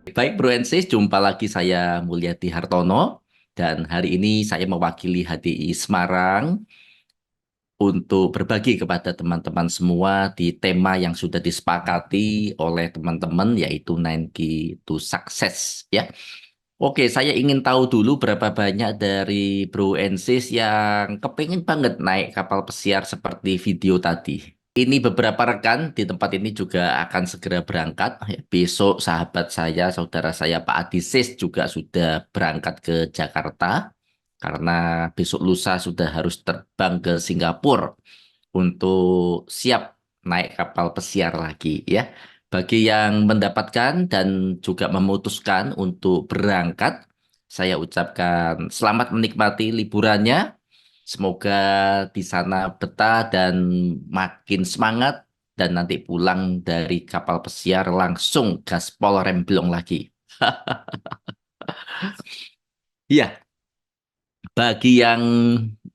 Baik Bro Ensis, jumpa lagi saya Mulyadi Hartono dan hari ini saya mewakili HDI Semarang untuk berbagi kepada teman-teman semua di tema yang sudah disepakati oleh teman-teman yaitu 9 Key to Success ya. Oke, saya ingin tahu dulu berapa banyak dari Bro Ensis yang kepingin banget naik kapal pesiar seperti video tadi. Ini beberapa rekan di tempat ini juga akan segera berangkat. Ya, besok sahabat saya, saudara saya Pak Adisis juga sudah berangkat ke Jakarta karena besok lusa sudah harus terbang ke Singapura untuk siap naik kapal pesiar lagi ya. Bagi yang mendapatkan dan juga memutuskan untuk berangkat, saya ucapkan selamat menikmati liburannya. Semoga di sana betah dan makin semangat dan nanti pulang dari kapal pesiar langsung gaspol remblong lagi. Iya, bagi yang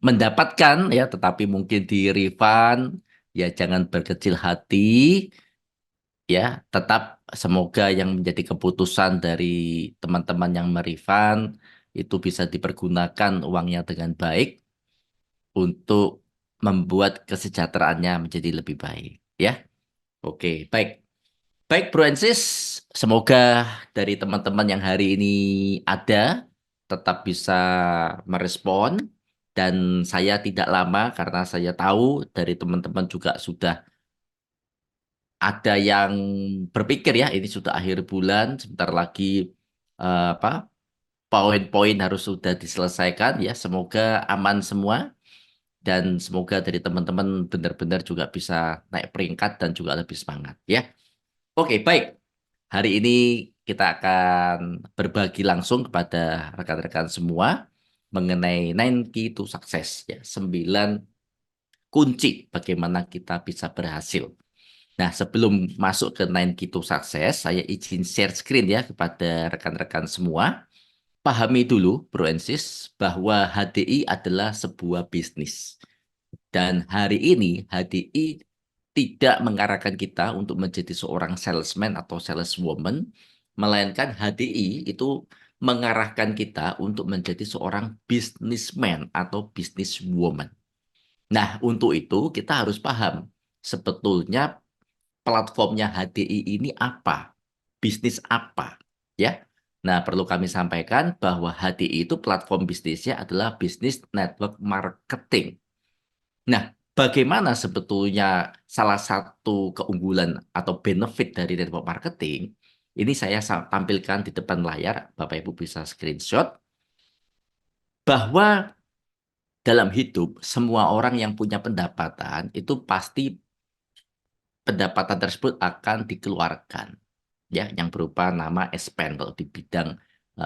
mendapatkan ya tetapi mungkin di refund ya jangan berkecil hati ya, tetap semoga yang menjadi keputusan dari teman-teman yang merefund itu bisa dipergunakan uangnya dengan baik untuk membuat kesejahteraannya menjadi lebih baik ya. Oke, baik. Baik, Bro Ensis, semoga dari teman-teman yang hari ini ada tetap bisa merespon dan saya tidak lama karena saya tahu dari teman-teman juga sudah ada yang berpikir ya ini sudah akhir bulan, sebentar lagi apa poin-poin harus sudah diselesaikan ya. Semoga aman semua dan semoga dari teman-teman benar-benar juga bisa naik peringkat dan juga lebih semangat ya. Oke, baik. Hari ini kita akan berbagi langsung kepada rekan-rekan semua mengenai 9 Key to Success ya, 9 kunci bagaimana kita bisa berhasil. Nah, sebelum masuk ke 9 Key to Success, saya izin share screen ya kepada rekan-rekan semua. Pahami dulu, Bro Ensis, bahwa HDI adalah sebuah bisnis. Dan hari ini HDI tidak mengarahkan kita untuk menjadi seorang salesman atau saleswoman, melainkan HDI itu mengarahkan kita untuk menjadi seorang businessman atau businesswoman. Nah, untuk itu kita harus paham sebetulnya platformnya HDI ini apa, bisnis apa, ya. Nah, perlu kami sampaikan bahwa HDI itu platform bisnisnya adalah bisnis network marketing. Nah, bagaimana sebetulnya salah satu keunggulan atau benefit dari network marketing? Ini saya tampilkan di depan layar, Bapak Ibu bisa screenshot, bahwa dalam hidup semua orang yang punya pendapatan itu pasti pendapatan tersebut akan dikeluarkan, ya, yang berupa nama spend kalau di bidang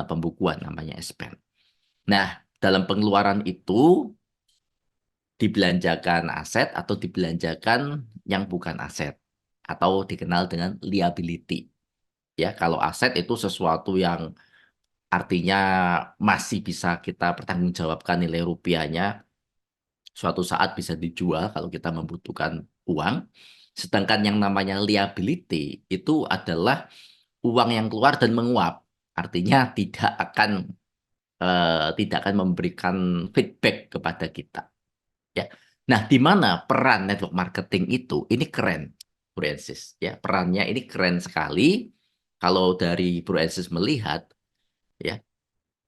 pembukuan namanya spend. Nah, dalam pengeluaran itu dibelanjakan aset atau dibelanjakan yang bukan aset atau dikenal dengan liability. Ya, kalau aset itu sesuatu yang artinya masih bisa kita pertanggungjawabkan nilai rupiahnya, suatu saat bisa dijual kalau kita membutuhkan uang. Sedangkan yang namanya liability itu adalah uang yang keluar dan menguap. Artinya tidak akan memberikan feedback kepada kita. Ya. Nah, di mana peran network marketing itu? Ini keren, Bro Ensis. Ya, perannya ini keren sekali. Kalau dari Bro Ensis melihat, ya,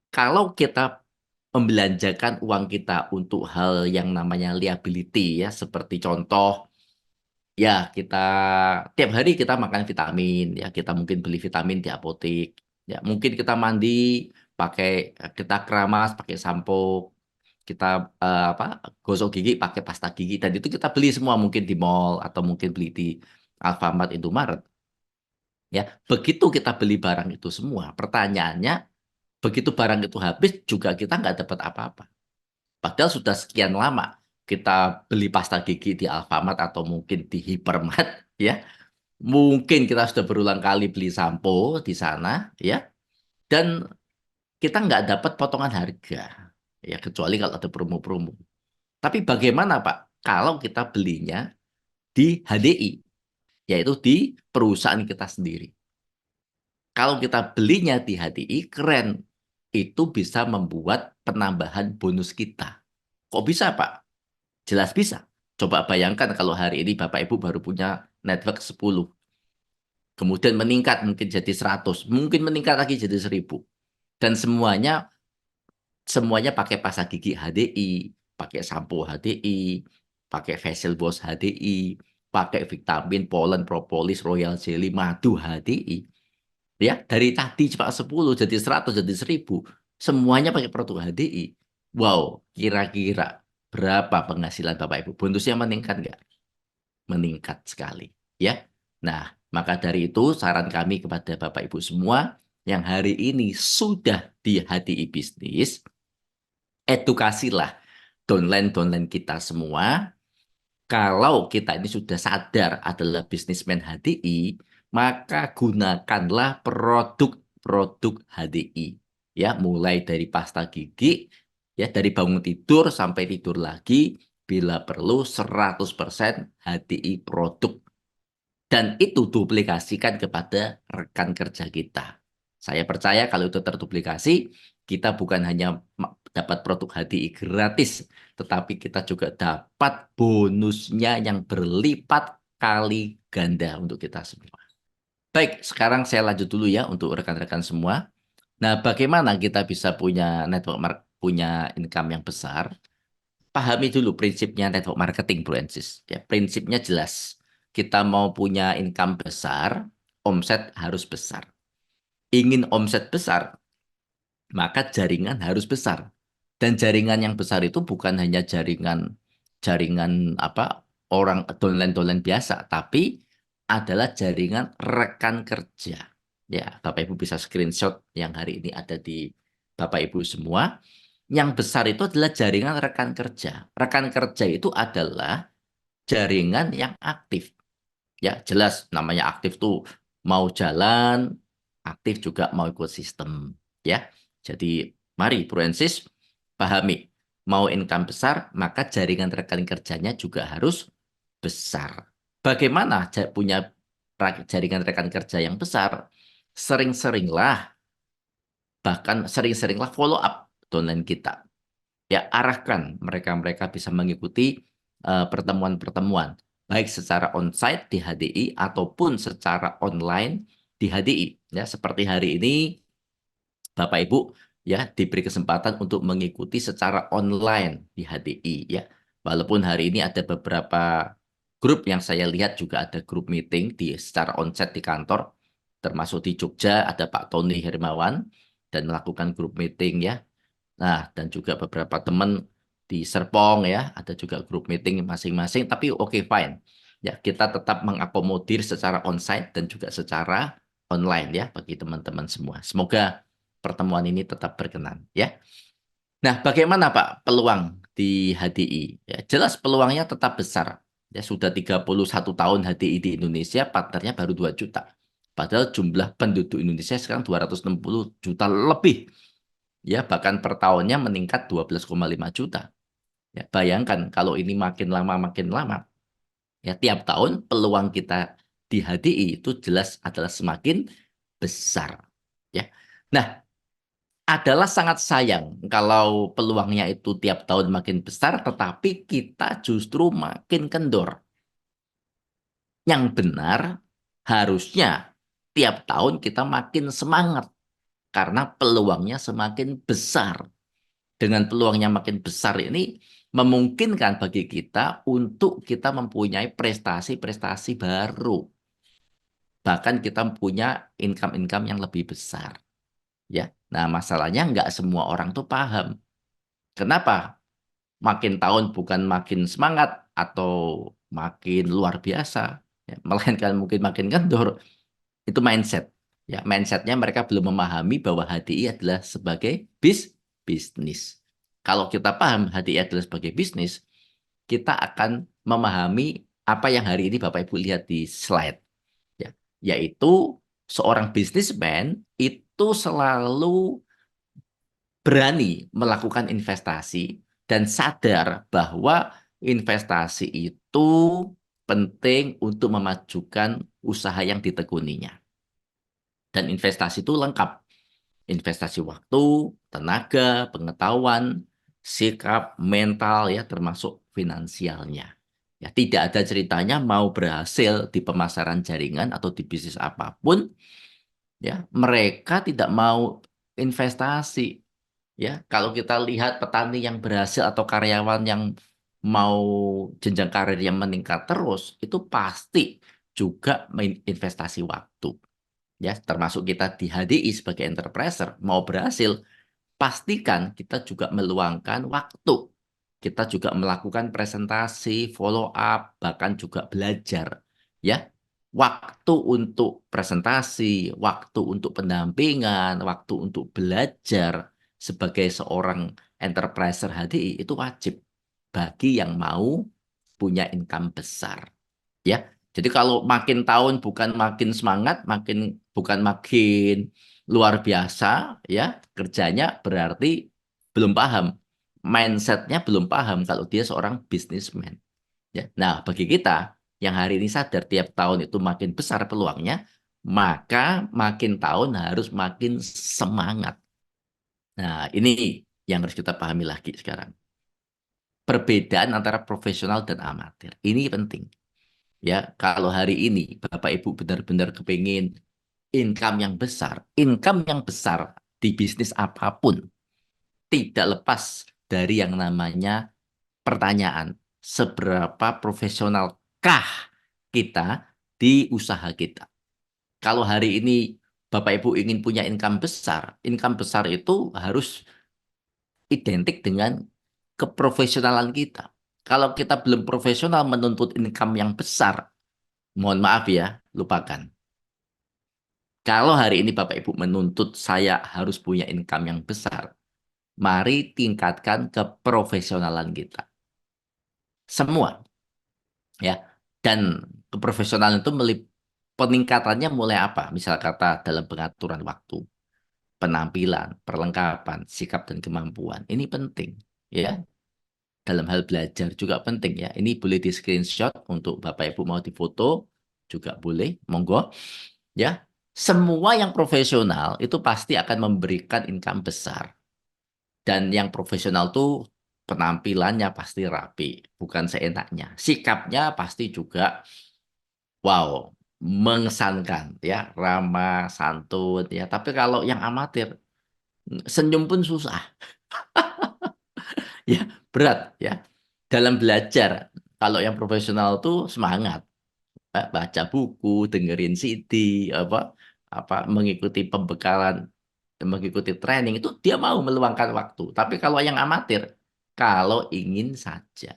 kalau kita membelanjakan uang kita untuk hal yang namanya liability, ya, seperti contoh, ya, kita tiap hari kita makan vitamin, ya, kita mungkin beli vitamin di apotek, ya, mungkin kita mandi pakai, kita keramas pakai sampo, kita apa gosok gigi pakai pasta gigi dan itu kita beli semua mungkin di mall atau mungkin beli di Alfamart, Indomaret ya. Begitu kita beli barang itu semua, pertanyaannya begitu barang itu habis juga kita nggak dapat apa-apa, padahal sudah sekian lama kita beli pasta gigi di Alfamart atau mungkin di Hypermart ya, mungkin kita sudah berulang kali beli sampo di sana ya, dan kita nggak dapat potongan harga ya kecuali kalau ada promo-promo. Tapi bagaimana Pak kalau kita belinya di HDI, yaitu di perusahaan kita sendiri? Kalau kita belinya di HDI, keren. Itu bisa membuat penambahan bonus kita. Kok bisa, Pak? Jelas bisa. Coba bayangkan kalau hari ini Bapak Ibu baru punya network 10. Kemudian meningkat mungkin jadi 100. Mungkin meningkat lagi jadi 1000. Dan semuanya pakai pasta gigi HDI, pakai sampo HDI, pakai facial wash HDI, pakai vitamin, polen, propolis, royal jelly, madu HDI. Ya, dari tadi cuma 10 jadi 100 jadi 1000. Semuanya pakai produk HDI. Wow, kira-kira berapa penghasilan Bapak Ibu? Bonusnya meningkat nggak? Meningkat sekali. Ya. Nah, maka dari itu saran kami kepada Bapak Ibu semua yang hari ini sudah di HDI bisnis, edukasilah downline-downline kita semua. Kalau kita ini sudah sadar adalah bisnismen HDI, maka gunakanlah produk-produk HDI. Ya, mulai dari pasta gigi, ya dari bangun tidur sampai tidur lagi, bila perlu 100% HDI produk. Dan itu duplikasikan kepada rekan kerja kita. Saya percaya kalau itu terduplikasi, kita bukan hanya dapat produk HDI gratis, tetapi kita juga dapat bonusnya yang berlipat kali ganda untuk kita semua. Baik, sekarang saya lanjut dulu ya untuk rekan-rekan semua. Nah, bagaimana kita bisa punya punya income yang besar? Pahami dulu prinsipnya network marketing, Bro Ensis. Ya, prinsipnya jelas. Kita mau punya income besar, omset harus besar. Ingin omset besar, maka jaringan harus besar. Dan jaringan yang besar itu bukan hanya jaringan jaringan apa orang downline-downline biasa, tapi adalah jaringan rekan kerja. Ya, Bapak Ibu bisa screenshot yang hari ini ada di Bapak Ibu semua. Yang besar itu adalah jaringan rekan kerja. Rekan kerja itu adalah jaringan yang aktif. Ya, jelas namanya aktif tuh mau jalan, aktif juga mau ikut sistem. Ya, jadi mari Proensis pahami. Mau income besar, maka jaringan rekan kerjanya juga harus besar. Bagaimana punya jaringan rekan kerja yang besar? Sering-seringlah, bahkan sering-seringlah follow up downline kita. Ya, arahkan mereka-mereka bisa mengikuti pertemuan-pertemuan, baik secara onsite di HDI ataupun secara online di HDI. Ya, seperti hari ini Bapak Ibu ya diberi kesempatan untuk mengikuti secara online di HDI ya. Walaupun hari ini ada beberapa grup yang saya lihat juga ada grup meeting di secara onsite di kantor, termasuk di Jogja ada Pak Tony Hermawan dan melakukan grup meeting ya. Nah, dan juga beberapa teman di Serpong ya, ada juga grup meeting masing-masing, tapi oke fine. Ya, kita tetap mengakomodir secara onsite dan juga secara online ya bagi teman-teman semua. Semoga pertemuan ini tetap berkenan ya. Nah, bagaimana Pak peluang di HDI? Ya, jelas peluangnya tetap besar. Ya, sudah 31 tahun HDI di Indonesia, partnernya baru 2 juta. Padahal jumlah penduduk Indonesia sekarang 260 juta lebih. Ya, bahkan per tahunnya meningkat 12,5 juta. Ya, bayangkan kalau ini makin lama, ya tiap tahun peluang kita di HDI itu jelas adalah semakin besar. Ya. Nah, adalah sangat sayang kalau peluangnya itu tiap tahun makin besar, tetapi kita justru makin kendor. Yang benar, harusnya tiap tahun kita makin semangat karena peluangnya semakin besar. Dengan peluangnya makin besar ini, memungkinkan bagi kita untuk kita mempunyai prestasi-prestasi baru. Bahkan kita punya income-income yang lebih besar. Ya, nah masalahnya nggak semua orang tuh paham. Kenapa? Makin tahun bukan makin semangat atau makin luar biasa, ya, melainkan mungkin makin kendor. Itu mindset. Ya, mindsetnya mereka belum memahami bahwa HDI adalah sebagai bisnis. Kalau kita paham HDI adalah sebagai bisnis, kita akan memahami apa yang hari ini Bapak Ibu lihat di slide. Ya, yaitu seorang bisnismen itu selalu berani melakukan investasi dan sadar bahwa investasi itu penting untuk memajukan usaha yang ditekuninya. Dan investasi itu lengkap. Investasi waktu, tenaga, pengetahuan, sikap, mental ya termasuk finansialnya. Ya, tidak ada ceritanya mau berhasil di pemasaran jaringan atau di bisnis apapun, ya mereka tidak mau investasi. Ya, kalau kita lihat petani yang berhasil atau karyawan yang mau jenjang karir yang meningkat terus, itu pasti juga investasi waktu. Ya, termasuk kita di HDI sebagai enterpriser mau berhasil, pastikan kita juga meluangkan waktu. Kita juga melakukan presentasi, follow up, bahkan juga belajar. Ya, waktu untuk presentasi, waktu untuk pendampingan, waktu untuk belajar sebagai seorang enterpriser HDI itu wajib bagi yang mau punya income besar. Ya, jadi kalau makin tahun bukan makin semangat, bukan makin luar biasa, ya kerjanya berarti belum paham, mindsetnya belum paham kalau dia seorang businessman. Ya, nah bagi kita yang hari ini sadar tiap tahun itu makin besar peluangnya, maka makin tahun harus makin semangat. Nah ini yang harus kita pahami lagi sekarang. Perbedaan antara profesional dan amatir. Ini penting. Ya, kalau hari ini Bapak Ibu benar-benar kepingin income yang besar di bisnis apapun tidak lepas dari yang namanya pertanyaan, seberapa profesionalkah kita di usaha kita. Kalau hari ini Bapak Ibu ingin punya income besar itu harus identik dengan keprofesionalan kita. Kalau kita belum profesional menuntut income yang besar, mohon maaf ya, lupakan. Kalau hari ini Bapak Ibu menuntut saya harus punya income yang besar, mari tingkatkan keprofesionalan kita. Semua, ya. Dan keprofesionalan itu peningkatannya mulai apa? Misal kata dalam pengaturan waktu, penampilan, perlengkapan, sikap dan kemampuan. Ini penting, ya. Dalam hal belajar juga penting ya. Ini boleh di screenshot untuk Bapak Ibu mau difoto juga boleh, monggo. Ya, semua yang profesional itu pasti akan memberikan income besar. Dan yang profesional tuh penampilannya pasti rapi, bukan seenaknya. Sikapnya pasti juga wow, mengesankan ya, ramah, santun ya. Tapi kalau yang amatir, senyum pun susah. Ya, berat ya. Dalam belajar, kalau yang profesional tuh semangat, baca buku, dengerin CD, mengikuti pembekalan, mengikuti training itu dia mau meluangkan waktu. Tapi kalau yang amatir, kalau ingin saja.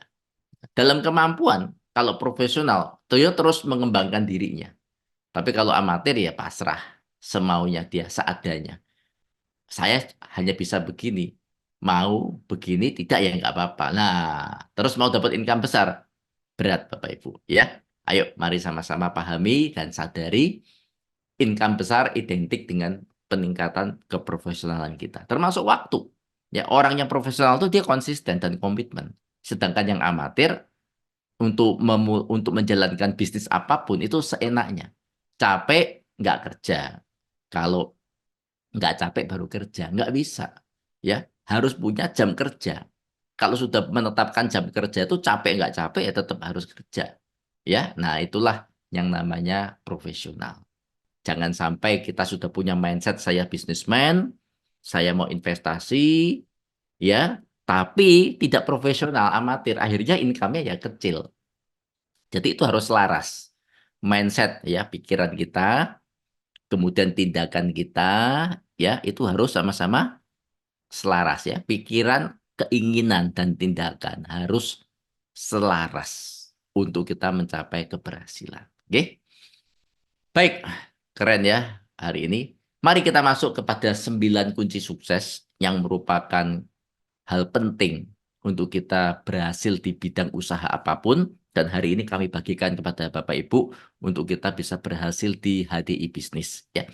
Dalam kemampuan, kalau profesional, dia terus mengembangkan dirinya. Tapi kalau amatir ya pasrah, semaunya dia, seadanya. Saya hanya bisa begini, mau begini tidak ya nggak apa-apa. Nah, terus mau dapat income besar, berat Bapak Ibu ya. Ayo mari sama-sama pahami dan sadari income besar identik dengan peningkatan keprofesionalan kita. Termasuk waktu. Ya, orang yang profesional itu dia konsisten dan komitmen. Sedangkan yang amatir untuk menjalankan bisnis apapun itu seenaknya. Capek nggak kerja. Kalau nggak capek baru kerja, nggak bisa. Ya, harus punya jam kerja. Kalau sudah menetapkan jam kerja itu capek nggak capek ya tetap harus kerja. Ya, nah itulah yang namanya profesional. Jangan sampai kita sudah punya mindset saya bisnismen, saya mau investasi, ya, tapi tidak profesional, amatir. Akhirnya income-nya ya kecil. Jadi itu harus selaras. Mindset ya, pikiran kita, kemudian tindakan kita, ya, itu harus sama-sama selaras ya. Pikiran, keinginan, dan tindakan harus selaras untuk kita mencapai keberhasilan. Oke? Baik, keren ya hari ini. Mari kita masuk kepada 9 kunci sukses yang merupakan hal penting untuk kita berhasil di bidang usaha apapun. Dan hari ini kami bagikan kepada Bapak Ibu untuk kita bisa berhasil di HDI bisnis. Ya.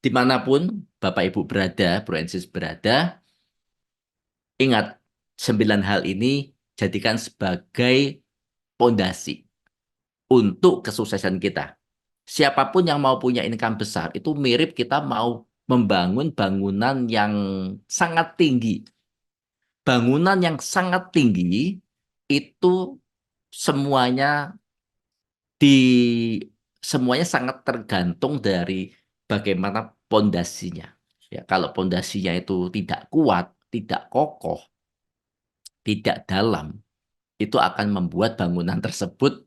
Dimanapun Bapak Ibu berada, Bro Ensis berada, ingat 9 hal ini jadikan sebagai pondasi untuk kesuksesan kita. Siapapun yang mau punya income besar, itu mirip kita mau membangun bangunan yang sangat tinggi. Bangunan yang sangat tinggi itu semuanya di semuanya sangat tergantung dari bagaimana pondasinya. Ya, kalau pondasinya itu tidak kuat, tidak kokoh, tidak dalam, itu akan membuat bangunan tersebut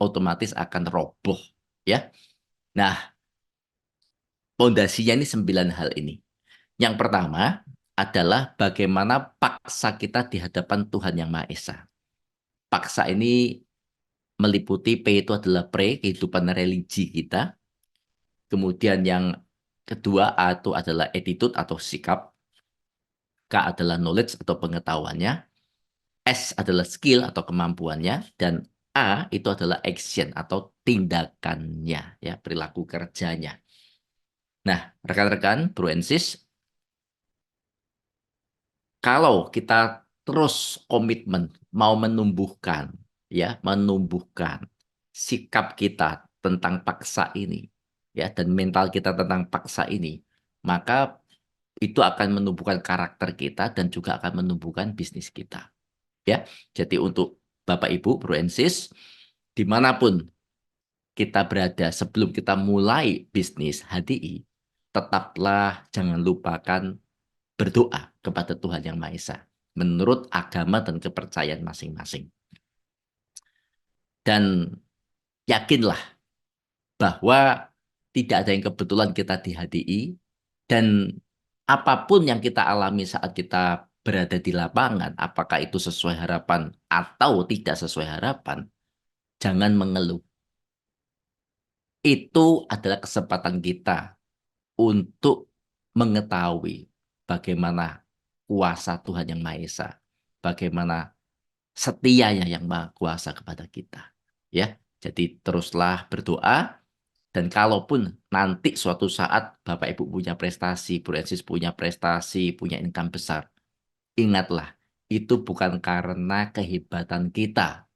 otomatis akan roboh. Ya, nah pondasinya ini 9 hal ini. Yang pertama adalah bagaimana paksa kita di hadapan Tuhan Yang Maha Esa. Paksa ini meliputi P itu adalah pre, kehidupan religi kita. Kemudian yang kedua A itu adalah attitude atau sikap. K adalah knowledge atau pengetahuannya. S adalah skill atau kemampuannya. Dan A itu adalah action atau tindakannya, ya, perilaku kerjanya. Nah, rekan-rekan, bro and sis, kalau kita terus komitmen mau menumbuhkan sikap kita tentang paksa ini, ya, dan mental kita tentang paksa ini, maka itu akan menumbuhkan karakter kita dan juga akan menumbuhkan bisnis kita. Ya, jadi untuk Bapak Ibu, Bro and Sis, dimanapun kita berada sebelum kita mulai bisnis HDI, tetaplah jangan lupakan berdoa kepada Tuhan Yang Maha Esa menurut agama dan kepercayaan masing-masing. Dan yakinlah bahwa tidak ada yang kebetulan kita di HDI, dan apapun yang kita alami saat kita berada di lapangan, apakah itu sesuai harapan atau tidak sesuai harapan, jangan mengeluh. Itu adalah kesempatan kita untuk mengetahui bagaimana kuasa Tuhan Yang Maha Esa, bagaimana setianya Yang Maha Kuasa kepada kita. Ya, jadi teruslah berdoa. Dan kalaupun nanti suatu saat Bapak Ibu punya prestasi, Bu Ensis punya prestasi, punya income besar, ingatlah, itu bukan karena kehebatan kita,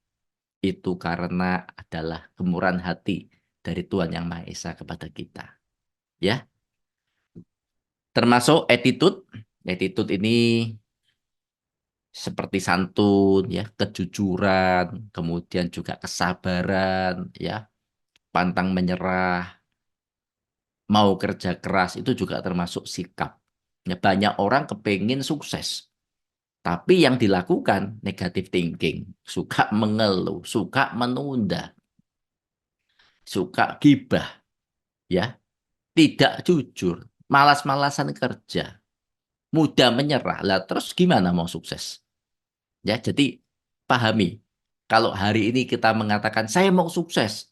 itu karena adalah kemurahan hati dari Tuhan Yang Maha Esa kepada kita. Ya, termasuk attitude. Attitude ini seperti santun, ya, kejujuran, kemudian juga kesabaran, ya, pantang menyerah, mau kerja keras, itu juga termasuk sikap. Ya, banyak orang kepingin sukses, tapi yang dilakukan negative thinking, suka mengeluh, suka menunda, suka gibah, ya, tidak jujur, malas-malasan kerja, mudah menyerah. Lah terus gimana mau sukses? Ya, jadi pahami, kalau hari ini kita mengatakan saya mau sukses,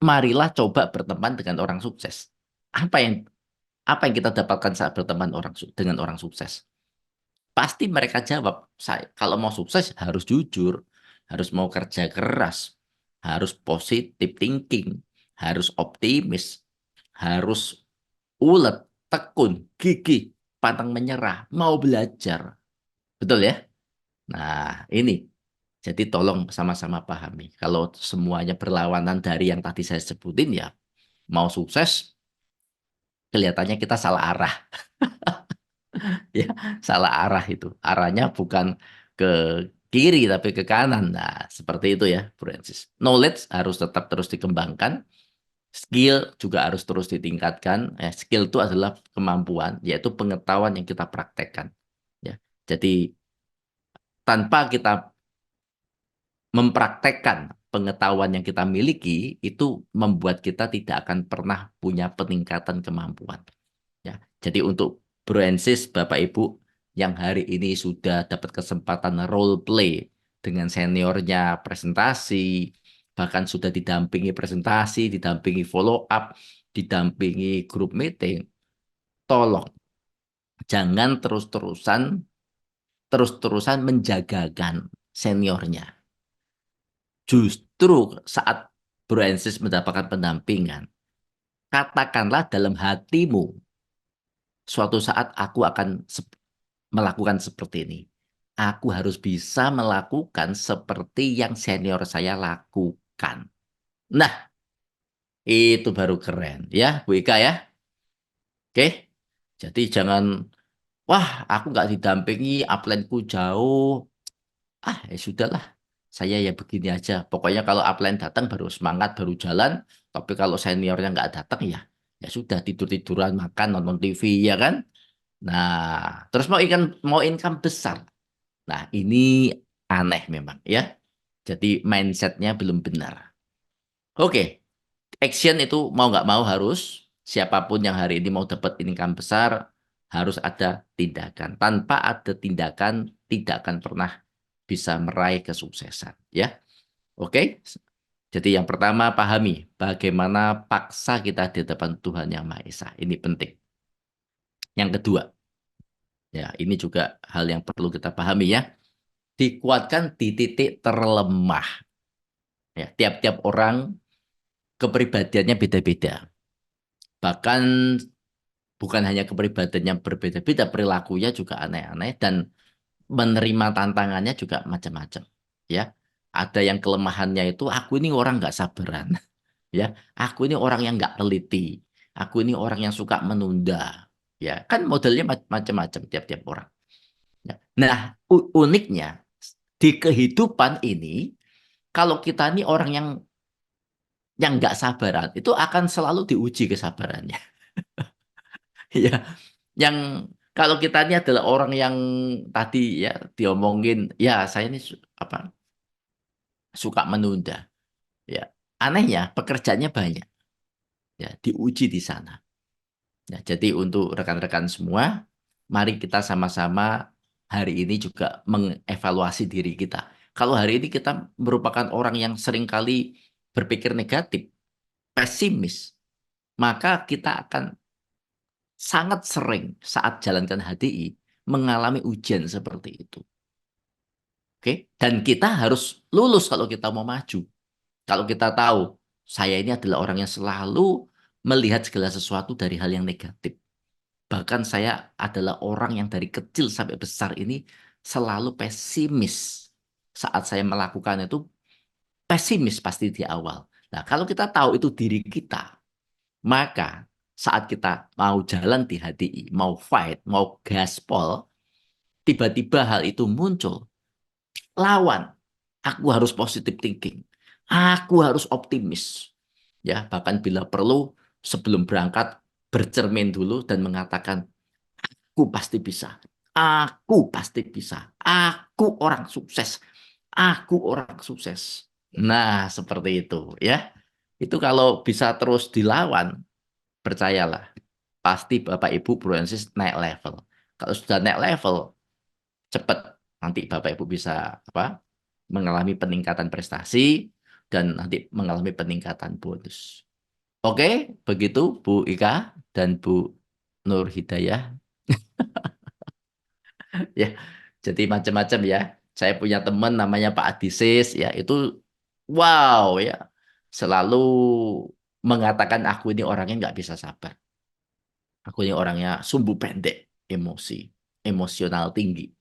marilah coba berteman dengan orang sukses. Apa yang apa yang kita dapatkan saat berteman dengan orang sukses? Pasti mereka jawab, saya kalau mau sukses harus jujur, harus mau kerja keras, harus positive thinking, harus optimis, harus ulet, tekun, gigih, pantang menyerah, mau belajar. Betul ya? Nah, ini. Jadi tolong sama-sama pahami. Kalau semuanya berlawanan dari yang tadi saya sebutin, ya mau sukses, kelihatannya kita salah arah. Ya, salah arah itu. Arahnya bukan ke kiri tapi ke kanan. Nah, seperti itu ya, Francis. Knowledge harus tetap terus dikembangkan, skill juga harus terus ditingkatkan. Skill itu adalah kemampuan, yaitu pengetahuan yang kita praktekkan. Ya, jadi tanpa kita mempraktekkan pengetahuan yang kita miliki, itu membuat kita tidak akan pernah punya peningkatan kemampuan. Ya, jadi untuk Bro and Sis, Bapak Ibu yang hari ini sudah dapat kesempatan role play dengan seniornya presentasi, bahkan sudah didampingi presentasi, didampingi follow up, didampingi grup meeting, tolong jangan terus-terusan menjagakan seniornya. Justru saat Bro and Sis mendapatkan pendampingan, katakanlah dalam hatimu, suatu saat aku akan melakukan seperti ini. Aku harus bisa melakukan seperti yang senior saya lakukan. Nah, Itu baru keren. Ya, Bu Ika ya. Oke. Jadi jangan, wah aku nggak didampingi, upline-ku jauh. Ah, ya sudahlah. Saya ya begini aja. Pokoknya kalau upline datang baru semangat, baru jalan. Tapi kalau seniornya nggak datang ya, ya sudah tidur-tiduran, makan, nonton TV ya kan. Nah, terus mau income besar. Nah, ini aneh memang ya. Jadi mindsetnya belum benar. Oke, action itu mau nggak mau harus siapapun yang hari ini mau dapat income besar harus ada tindakan. Tanpa ada tindakan tidak akan pernah bisa meraih kesuksesan ya. Oke. Jadi yang pertama pahami bagaimana paksa kita di depan Tuhan Yang Maha Esa. Ini penting. Yang kedua, ya ini juga hal yang perlu kita pahami ya. Dikuatkan di titik terlemah. Ya, tiap-tiap orang kepribadiannya beda-beda. Bahkan bukan hanya kepribadian yang berbeda-beda, perilakunya juga aneh-aneh dan menerima tantangannya juga macam-macam. Ya, ada yang kelemahannya itu aku ini orang nggak sabaran, ya, aku ini orang yang nggak teliti, aku ini orang yang suka menunda, ya, kan modelnya macam-macam tiap-tiap orang. Ya. Nah, uniknya di kehidupan ini, kalau kita ini orang yang nggak sabaran, itu akan selalu diuji kesabarannya. Ya, yang kalau kita ini adalah orang yang tadi ya diomongin, ya saya ini apa suka menunda, ya anehnya pekerjaannya banyak, ya diuji di sana. Ya, jadi untuk rekan-rekan semua, mari kita sama-sama hari ini juga mengevaluasi diri kita. Kalau hari ini kita merupakan orang yang seringkali berpikir negatif, pesimis, maka kita akan sangat sering saat jalankan HDI mengalami ujian seperti itu. Oke, dan kita harus lulus kalau kita mau maju. Kalau kita tahu saya ini adalah orang yang selalu melihat segala sesuatu dari hal yang negatif. Bahkan saya adalah orang yang dari kecil sampai besar ini selalu pesimis. Saat saya melakukan itu pesimis pasti di awal. Nah, kalau kita tahu itu diri kita, maka saat kita mau jalan di HDI, mau fight, mau gaspol, tiba-tiba hal itu muncul. Lawan. Aku harus positive thinking. Aku harus optimis. Ya, bahkan bila perlu sebelum berangkat bercermin dulu dan mengatakan, aku pasti bisa. Aku pasti bisa. Aku orang sukses. Aku orang sukses. Nah, seperti itu ya. Itu kalau bisa terus dilawan, percayalah, pasti Bapak Ibu Broensis naik level. Kalau sudah naik level, cepat nanti Bapak Ibu bisa apa? Mengalami peningkatan prestasi dan nanti mengalami peningkatan bonus. Oke, begitu Bu Ika dan Bu Nur Hidayah. Ya, jadi macam-macam ya. Saya punya teman namanya Pak Adisis ya, itu wow ya. Selalu mengatakan aku ini orangnya nggak bisa sabar. Aku ini orangnya sumbu pendek, emosi, emosional tinggi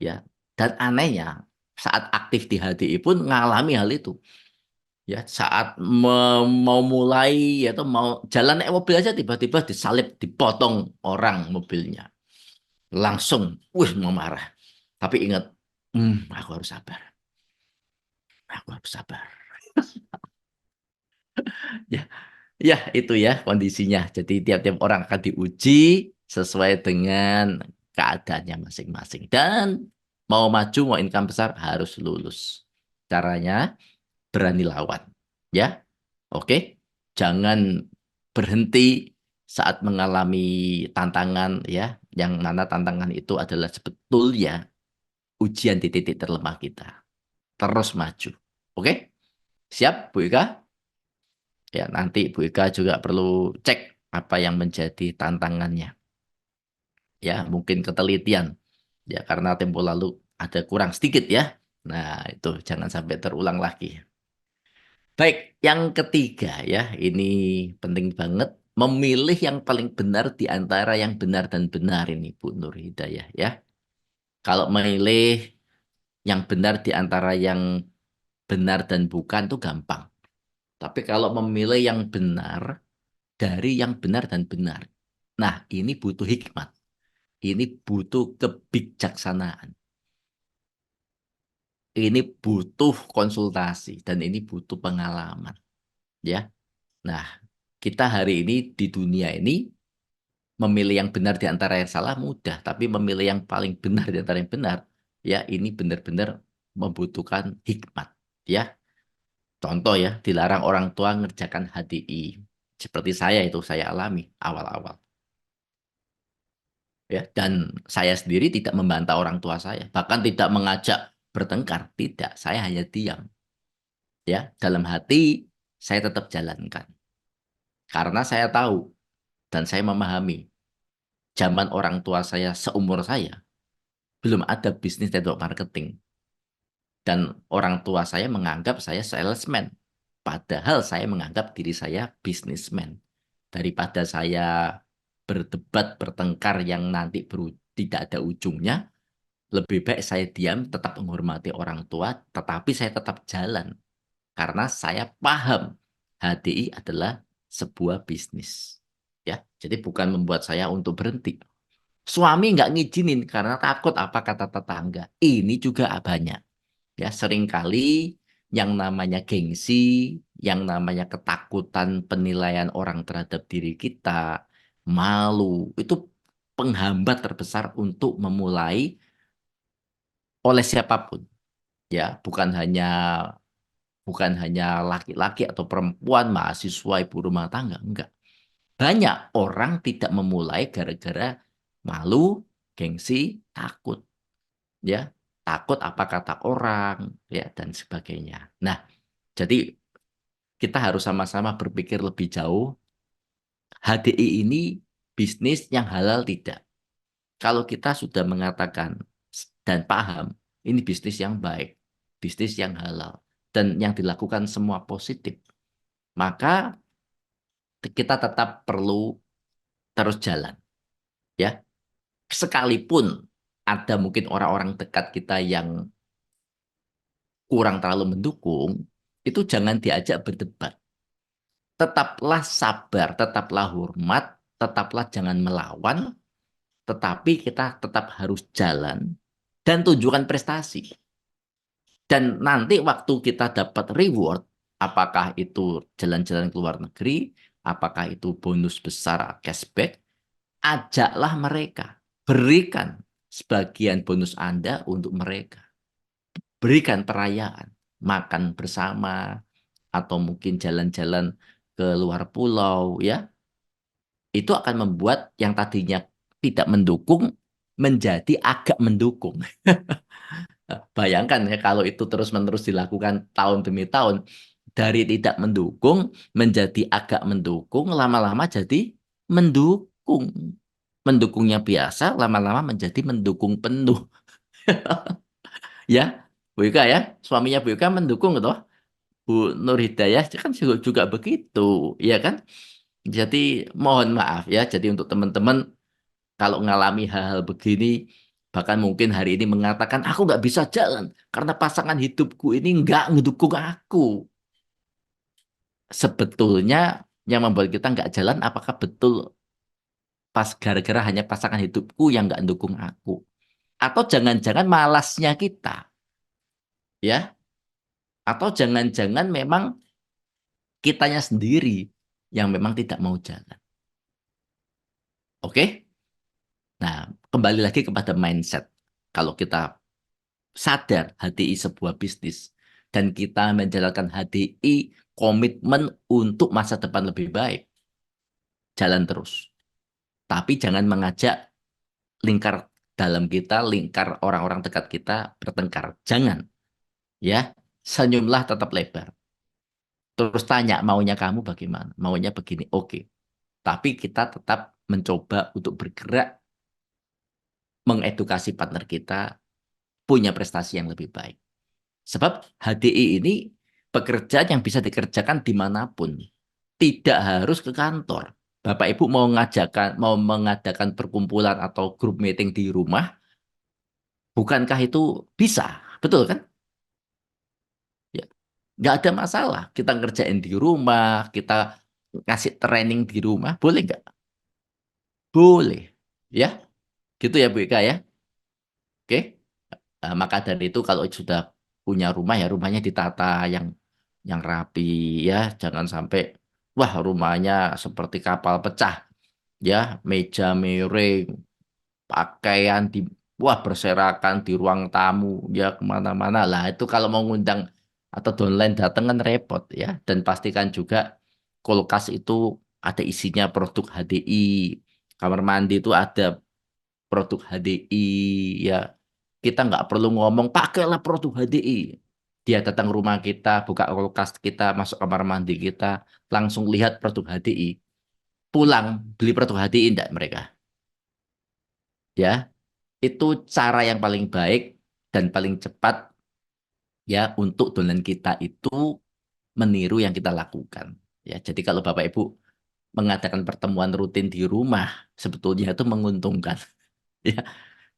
ya. Dan anehnya saat aktif di HDI pun ngalami hal itu. Ya, saat mau mulai atau mau jalan naik mobil aja tiba-tiba disalip, dipotong orang mobilnya. Langsung, wih mau marah. Tapi ingat, aku harus sabar. Aku harus sabar. Ya, ya itu ya kondisinya. Jadi tiap-tiap orang akan diuji sesuai dengan keadaannya masing-masing. Dan mau maju, mau income besar harus lulus. Caranya berani lawan. Ya, oke. Jangan berhenti saat mengalami tantangan ya, yang mana tantangan itu adalah sebetulnya ujian di titik terlemah kita. Terus maju. Oke? Siap, Bu Ika? Ya, nanti Bu Ika juga perlu cek apa yang menjadi tantangannya. Ya, mungkin ketelitian. Ya, karena tempo lalu ada kurang sedikit ya. Nah, itu jangan sampai terulang lagi. Baik, yang ketiga ya, ini penting banget. Memilih yang paling benar di antara yang benar dan benar ini, Bu Nur Hidayah ya. Kalau memilih yang benar di antara yang benar dan bukan itu gampang. Tapi kalau memilih yang benar dari yang benar dan benar. Nah, ini butuh hikmat. Ini butuh kebijaksanaan. Ini butuh konsultasi dan ini butuh pengalaman, ya. Nah, kita hari ini di dunia ini memilih yang benar di antara yang salah mudah, tapi memilih yang paling benar di antara yang benar, ya ini benar-benar membutuhkan hikmat, ya. Contoh ya, dilarang orang tua ngerjakan HDI. Seperti saya itu saya alami awal-awal, ya. Dan saya sendiri tidak membantah orang tua saya, bahkan tidak mengajak bertengkar, tidak. Saya hanya diam, ya. Dalam hati saya tetap jalankan karena saya tahu dan saya memahami zaman orang tua saya seumur saya belum ada bisnis network marketing. Dan orang tua saya menganggap saya salesman. Padahal saya menganggap diri saya businessman. Daripada saya berdebat, bertengkar yang nanti tidak ada ujungnya, lebih baik saya diam, tetap menghormati orang tua, tetapi saya tetap jalan. Karena saya paham HDI adalah sebuah bisnis. Ya, jadi bukan membuat saya untuk berhenti. Suami nggak ngizinin karena takut apa kata tetangga. Ini juga banyak. Ya, seringkali yang namanya gengsi, yang namanya ketakutan penilaian orang terhadap diri kita, malu, itu penghambat terbesar untuk memulai oleh siapapun. Ya, bukan hanya laki-laki atau perempuan, mahasiswa, ibu rumah tangga, enggak. Banyak orang tidak memulai gara-gara malu, gengsi, takut, ya. Takut apa kata orang, ya, dan sebagainya. Nah, jadi kita harus sama-sama berpikir lebih jauh. HDI ini bisnis yang halal tidak. Kalau kita sudah mengatakan dan paham, ini bisnis yang baik, bisnis yang halal, dan yang dilakukan semua positif, maka kita tetap perlu terus jalan, ya. Sekalipun ada mungkin orang-orang dekat kita yang kurang terlalu mendukung, itu jangan diajak berdebat. Tetaplah sabar, tetaplah hormat, tetaplah jangan melawan, tetapi kita tetap harus jalan dan tunjukkan prestasi. Dan nanti waktu kita dapat reward, apakah itu jalan-jalan ke luar negeri, apakah itu bonus besar cashback, ajaklah mereka. Berikan sebagian bonus Anda untuk mereka. Berikan perayaan, makan bersama, atau mungkin jalan-jalan ke luar pulau, ya. Itu akan membuat yang tadinya tidak mendukung menjadi agak mendukung. Bayangkan ya kalau itu terus-menerus dilakukan tahun demi tahun, dari tidak mendukung menjadi agak mendukung, lama-lama jadi mendukung. Mendukungnya biasa, lama-lama menjadi mendukung penuh. Ya, Bu Ika ya, suaminya Bu Ika mendukung toh. Bu Nur Hidayah kan juga begitu, ya kan? Jadi mohon maaf ya. Jadi untuk teman-teman kalau mengalami hal-hal begini, bahkan mungkin hari ini mengatakan aku nggak bisa jalan karena pasangan hidupku ini nggak ngedukung aku. Sebetulnya yang membuat kita nggak jalan, apakah betul pas gara-gara hanya pasangan hidupku yang nggak mendukung aku? Atau jangan-jangan malasnya kita, ya? Atau jangan-jangan memang kitanya sendiri yang memang tidak mau jalan. Oke? Nah, kembali lagi kepada mindset. Kalau kita sadar HDI sebuah bisnis dan kita menjalankan HDI komitmen untuk masa depan lebih baik, jalan terus. Tapi jangan mengajak lingkar dalam kita, lingkar orang-orang dekat kita bertengkar. Jangan, ya. Senyumlah tetap lebar. Terus tanya maunya kamu bagaimana? Maunya begini. Oke. Tapi kita tetap mencoba untuk bergerak mengedukasi partner kita punya prestasi yang lebih baik. Sebab HDI ini pekerjaan yang bisa dikerjakan dimanapun. Tidak harus ke kantor. Bapak Ibu mau mengadakan perkumpulan atau grup meeting di rumah, bukankah itu bisa? Betul kan? Ya. nggak ada masalah. Kita ngerjain di rumah, kita ngasih training di rumah, boleh nggak? Boleh. Ya, gitu ya Bu Ika ya. Oke. Maka dari itu kalau sudah punya rumah ya rumahnya ditata yang rapi ya, jangan sampai wah rumahnya seperti kapal pecah ya, meja miring, pakaian di wah berserakan di ruang tamu ya kemana-mana lah itu kalau mau ngundang atau downline datang kan repot ya dan pastikan juga kulkas itu ada isinya produk HDI, kamar mandi itu ada produk HDI ya, kita nggak perlu ngomong pakailah produk HDI, dia datang rumah kita buka kulkas kita masuk kamar mandi kita langsung lihat produk HDI, pulang beli produk HDI enggak mereka ya. Itu cara yang paling baik dan paling cepat ya untuk dolan kita itu meniru yang kita lakukan. Ya, jadi kalau Bapak Ibu mengadakan pertemuan rutin di rumah, sebetulnya itu menguntungkan. Ya,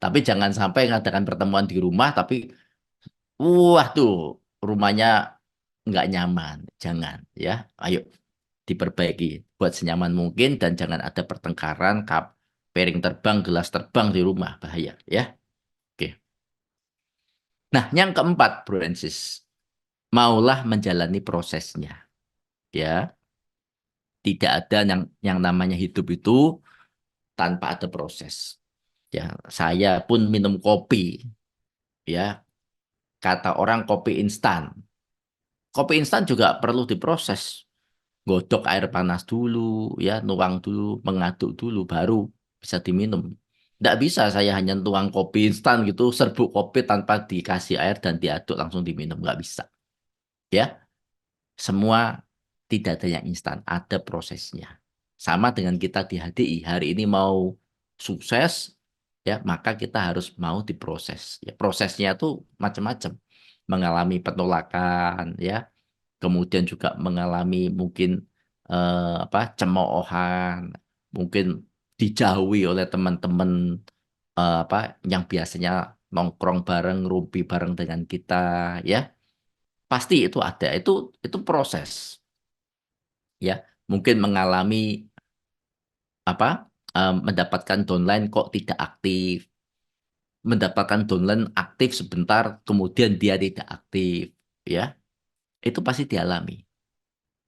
tapi jangan sampai mengadakan pertemuan di rumah, tapi wah tuh rumahnya nggak nyaman. Jangan ya. Ayo diperbaiki buat senyaman mungkin dan jangan ada pertengkaran, piring terbang, gelas terbang di rumah, bahaya ya. Oke. Nah, yang keempat, Bro and Sis, maulah menjalani prosesnya. Ya, tidak ada yang namanya hidup itu tanpa ada proses. Ya, saya pun minum kopi. Ya, kata orang kopi instan. Kopi instan juga perlu diproses. Godok air panas dulu, ya, nuang dulu, mengaduk dulu, baru bisa diminum. Tidak bisa saya hanya tuang kopi instan gitu, serbuk kopi tanpa dikasih air dan diaduk langsung diminum. Nggak bisa. Ya, semua tidak ada yang instan, ada prosesnya. Sama dengan kita di HDI, hari ini mau sukses, ya maka kita harus mau diproses. Ya, prosesnya itu macam-macam, mengalami penolakan, ya, kemudian juga mengalami mungkin cemoohan, mungkin dijauhi oleh teman-teman apa yang biasanya nongkrong bareng, rumpi bareng dengan kita, ya pasti itu ada. Itu proses ya. Mungkin mengalami apa mendapatkan downline kok tidak aktif, mendapatkan downline aktif sebentar kemudian dia tidak aktif ya. Itu pasti dialami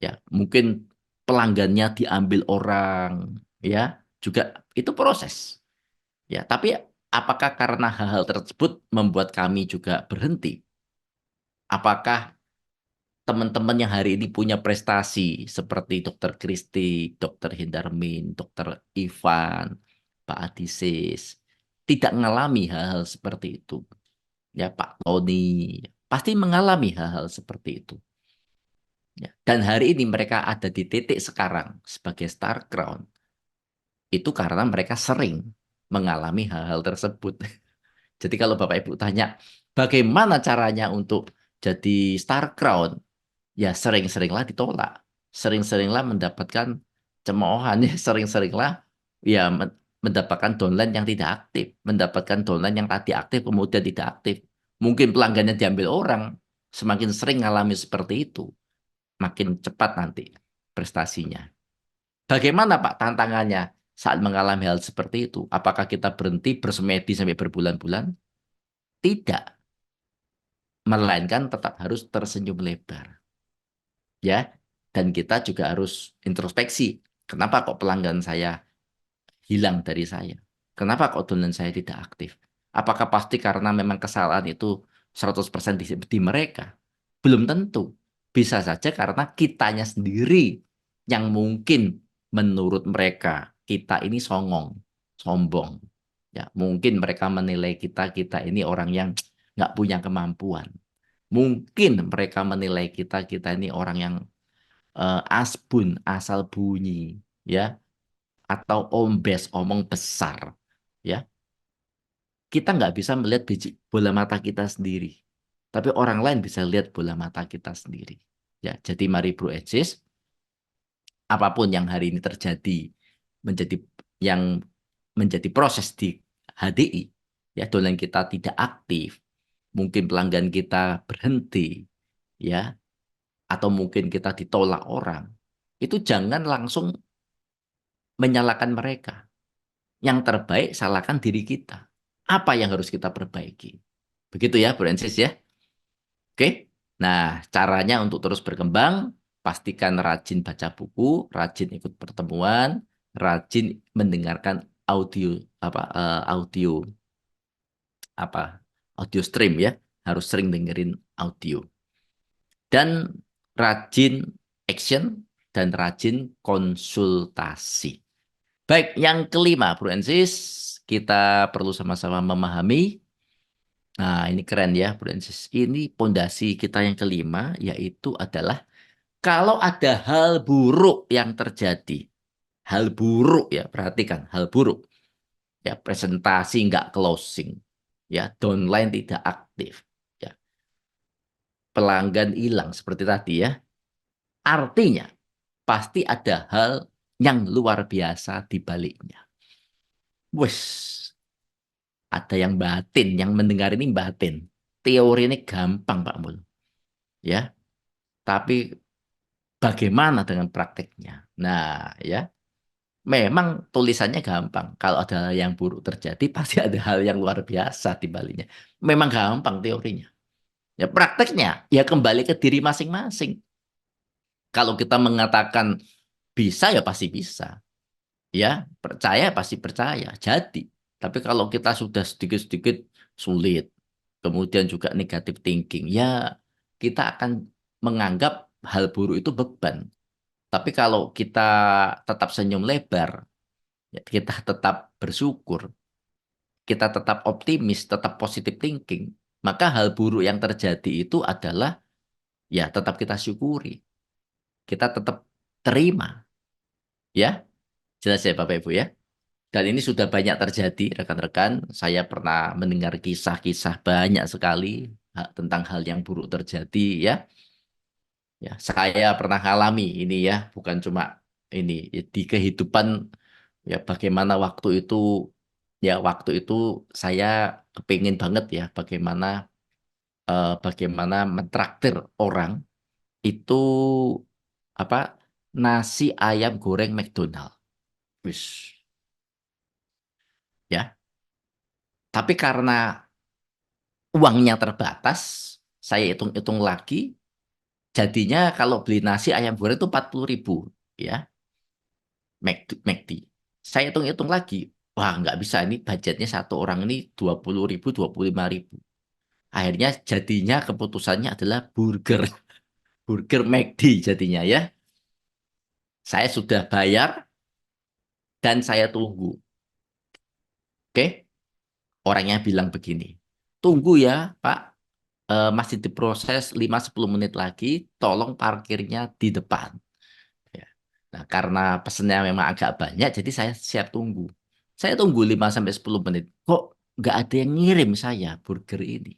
ya. Mungkin pelanggannya diambil orang ya, juga itu proses ya. Tapi apakah karena hal-hal tersebut membuat kami juga berhenti? Apakah teman-teman yang hari ini punya prestasi seperti Dokter Kristi, Dokter Hindarmin, Dokter Ivan, Pak Adisis, tidak mengalami hal-hal seperti itu. Ya, Pak Tony pasti mengalami hal-hal seperti itu. Ya. Dan hari ini mereka ada di titik sekarang sebagai Star Crown itu karena mereka sering mengalami hal-hal tersebut. Jadi kalau Bapak Ibu tanya, bagaimana caranya untuk jadi Star Crown? Ya sering-seringlah ditolak, sering-seringlah mendapatkan cemoohan, ya sering-seringlah ya mendapatkan downline yang tidak aktif, mendapatkan downline yang tadi aktif kemudian tidak aktif. Mungkin pelanggannya diambil orang, semakin sering mengalami seperti itu, makin cepat nanti prestasinya. Bagaimana Pak tantangannya saat mengalami hal seperti itu? Apakah kita berhenti bersemedi sampai berbulan-bulan? Tidak, melainkan tetap harus tersenyum lebar. Ya, dan kita juga harus introspeksi. Kenapa kok pelanggan saya hilang dari saya? Kenapa kok downline saya tidak aktif? Apakah pasti karena memang kesalahan itu 100% di mereka? Belum tentu. Bisa saja karena kitanya sendiri yang mungkin menurut mereka kita ini songong, sombong. Ya, mungkin mereka menilai kita ini orang yang nggak punya kemampuan. Mungkin mereka menilai kita ini orang yang asbun asal bunyi ya atau ombes omong besar ya, kita nggak bisa melihat biji bola mata kita sendiri tapi orang lain bisa lihat bola mata kita sendiri ya. Jadi mari Bro Ecis, apapun yang hari ini terjadi menjadi yang menjadi proses di HDI ya, dolan kita tidak aktif, mungkin pelanggan kita berhenti ya, atau mungkin kita ditolak orang, itu jangan langsung menyalahkan mereka. Yang terbaik salahkan diri kita. Apa yang harus kita perbaiki? Begitu ya, Francis ya. Oke. Nah, caranya untuk terus berkembang, pastikan rajin baca buku, rajin ikut pertemuan, rajin mendengarkan audio audio apa audio stream ya. Harus sering dengerin audio dan rajin action dan rajin konsultasi. Baik, yang kelima, Bro Ensis, kita perlu sama-sama memahami. Nah, ini keren ya, Bro Ensis. Ini pondasi kita yang kelima, yaitu adalah kalau ada hal buruk yang terjadi, hal buruk ya, perhatikan, hal buruk. Ya, presentasi nggak closing, ya, downline tidak aktif, ya, pelanggan hilang seperti tadi ya. Artinya, pasti ada hal yang luar biasa di baliknya. Wes, ada yang batin, yang mendengar ini batin. Teori ini gampang, Pak Mul. Ya, tapi bagaimana dengan prakteknya? Nah, ya, memang tulisannya gampang. Kalau ada hal yang buruk terjadi, pasti ada hal yang luar biasa di baliknya. Memang gampang teorinya. Ya, prakteknya, ya kembali ke diri masing-masing. Kalau kita mengatakan bisa, ya pasti bisa. Ya, percaya pasti percaya. Jadi, tapi kalau kita sudah sedikit-sedikit sulit, kemudian juga negatif thinking, ya kita akan menganggap hal buruk itu beban. Tapi kalau kita tetap senyum lebar, ya, kita tetap bersyukur, kita tetap optimis, tetap positive thinking, maka hal buruk yang terjadi itu adalah ya tetap kita syukuri, kita tetap terima, ya. Jelas ya Bapak Ibu ya. Dan ini sudah banyak terjadi, rekan-rekan. Saya pernah mendengar kisah-kisah banyak sekali tentang hal yang buruk terjadi, ya. Ya, saya pernah alami ini ya, bukan cuma ini di kehidupan ya bagaimana waktu itu saya kepingin banget ya bagaimana mentraktir orang itu apa nasi ayam goreng McDonald. Wis, ya. Tapi karena uangnya terbatas, saya hitung-hitung lagi, jadinya kalau beli nasi ayam goreng itu 40.000, ya, McD. Saya hitung-hitung lagi, wah nggak bisa, ini budgetnya satu orang ini 20.000, 25.000. Akhirnya jadinya keputusannya adalah burger, burger McD jadinya ya. Saya sudah bayar dan saya tunggu. Oke, orangnya bilang begini, tunggu ya Pak, masih diproses 5-10 menit lagi, tolong parkirnya di depan. Ya. Nah, karena pesennya memang agak banyak, jadi saya siap tunggu. Saya tunggu 5-10 menit. Kok nggak ada yang ngirim saya burger ini?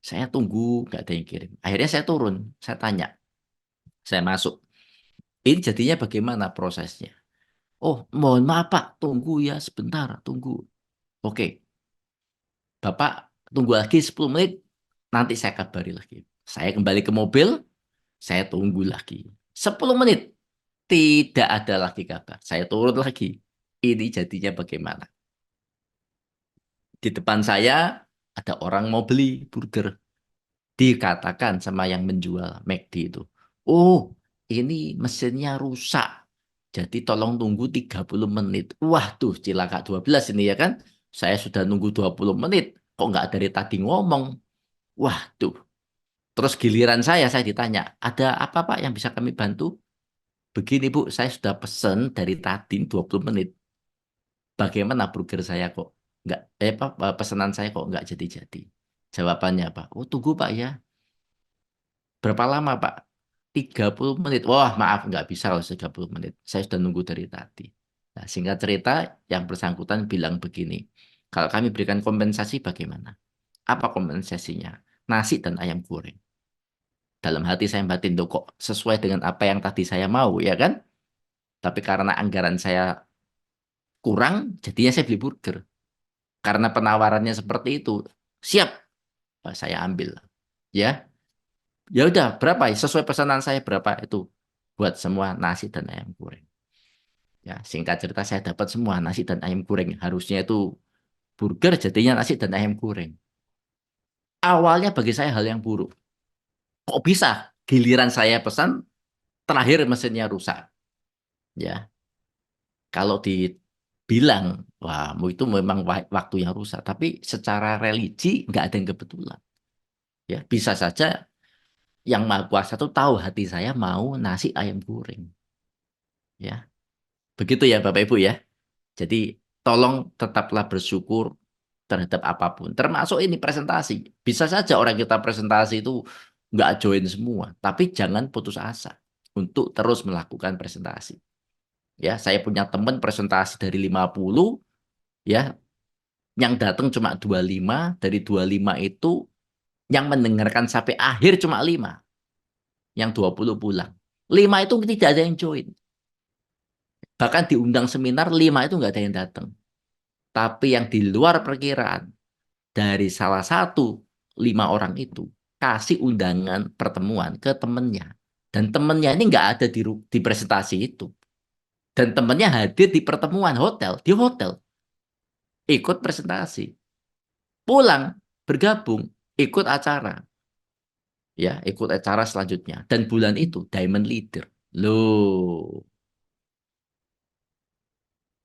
Saya tunggu, nggak ada yang kirim. Akhirnya saya turun, saya tanya, saya masuk. Ini jadinya bagaimana prosesnya? Oh, mohon maaf Pak, tunggu ya sebentar, tunggu. Oke, Bapak tunggu lagi 10 menit, nanti saya kabari lagi. Saya kembali ke mobil, saya tunggu lagi. 10 menit, tidak ada lagi kabar. Saya turun lagi. Ini jadinya bagaimana? Di depan saya ada orang mau beli burger. Dikatakan sama yang menjual McD itu. Oh, ini mesinnya rusak. Jadi tolong tunggu 30 menit. Wah tuh cilaka 12 ini ya kan. Saya sudah nunggu 20 menit. Kok nggak dari tadi ngomong? Wah tuh. Terus giliran saya ditanya, ada apa Pak yang bisa kami bantu? Begini Bu, saya sudah pesen dari tadi 20 menit. Bagaimana burger saya kok nggak pesanan saya kok nggak jadi-jadi? Jawabannya apa? Oh tunggu Pak ya. Berapa lama Pak? 30 menit. Wah maaf nggak bisa kalau 30 menit. Saya sudah nunggu dari tadi. Nah, singkat cerita yang bersangkutan bilang begini. Kalau kami berikan kompensasi bagaimana? Apa kompensasinya? Nasi dan ayam goreng. Dalam hati saya batin, "Loh, kok sesuai dengan apa yang tadi saya mau ya kan? Tapi karena anggaran saya kurang, jadinya saya beli burger. Karena penawarannya seperti itu, siap, saya ambil. Ya, Ya udah, berapa? Sesuai pesanan saya berapa itu buat semua nasi dan ayam goreng. Ya, singkat cerita saya dapat semua nasi dan ayam goreng. Harusnya itu burger jadinya nasi dan ayam goreng. Awalnya bagi saya hal yang buruk. Kok bisa? Giliran saya pesan, terakhir mesinnya rusak. Ya, kalau dibilang, wah, itu memang waktu yang rusak. Tapi secara religi nggak ada yang kebetulan. Ya, bisa saja yang Maha Kuasa tuh tahu hati saya mau nasi ayam goreng. Ya, begitu ya Bapak Ibu ya. Jadi tolong tetaplah bersyukur terhadap apapun. Termasuk ini presentasi. Bisa saja orang kita presentasi itu nggak join semua. Tapi jangan putus asa untuk terus melakukan presentasi. Ya, saya punya teman presentasi dari 50, ya, yang datang cuma 25, dari 25 itu yang mendengarkan sampai akhir cuma 5, yang 20 pulang. 5 itu tidak ada yang join. Bahkan diundang seminar, 5 itu nggak ada yang datang. Tapi yang di luar perkiraan, dari salah satu 5 orang itu, kasih undangan pertemuan ke temennya. Dan temennya ini nggak ada di presentasi itu. Dan temennya hadir di pertemuan hotel, di hotel. Ikut presentasi. Pulang, bergabung, ikut acara. Ya, ikut acara selanjutnya. Dan bulan itu, Diamond Leader. Loh,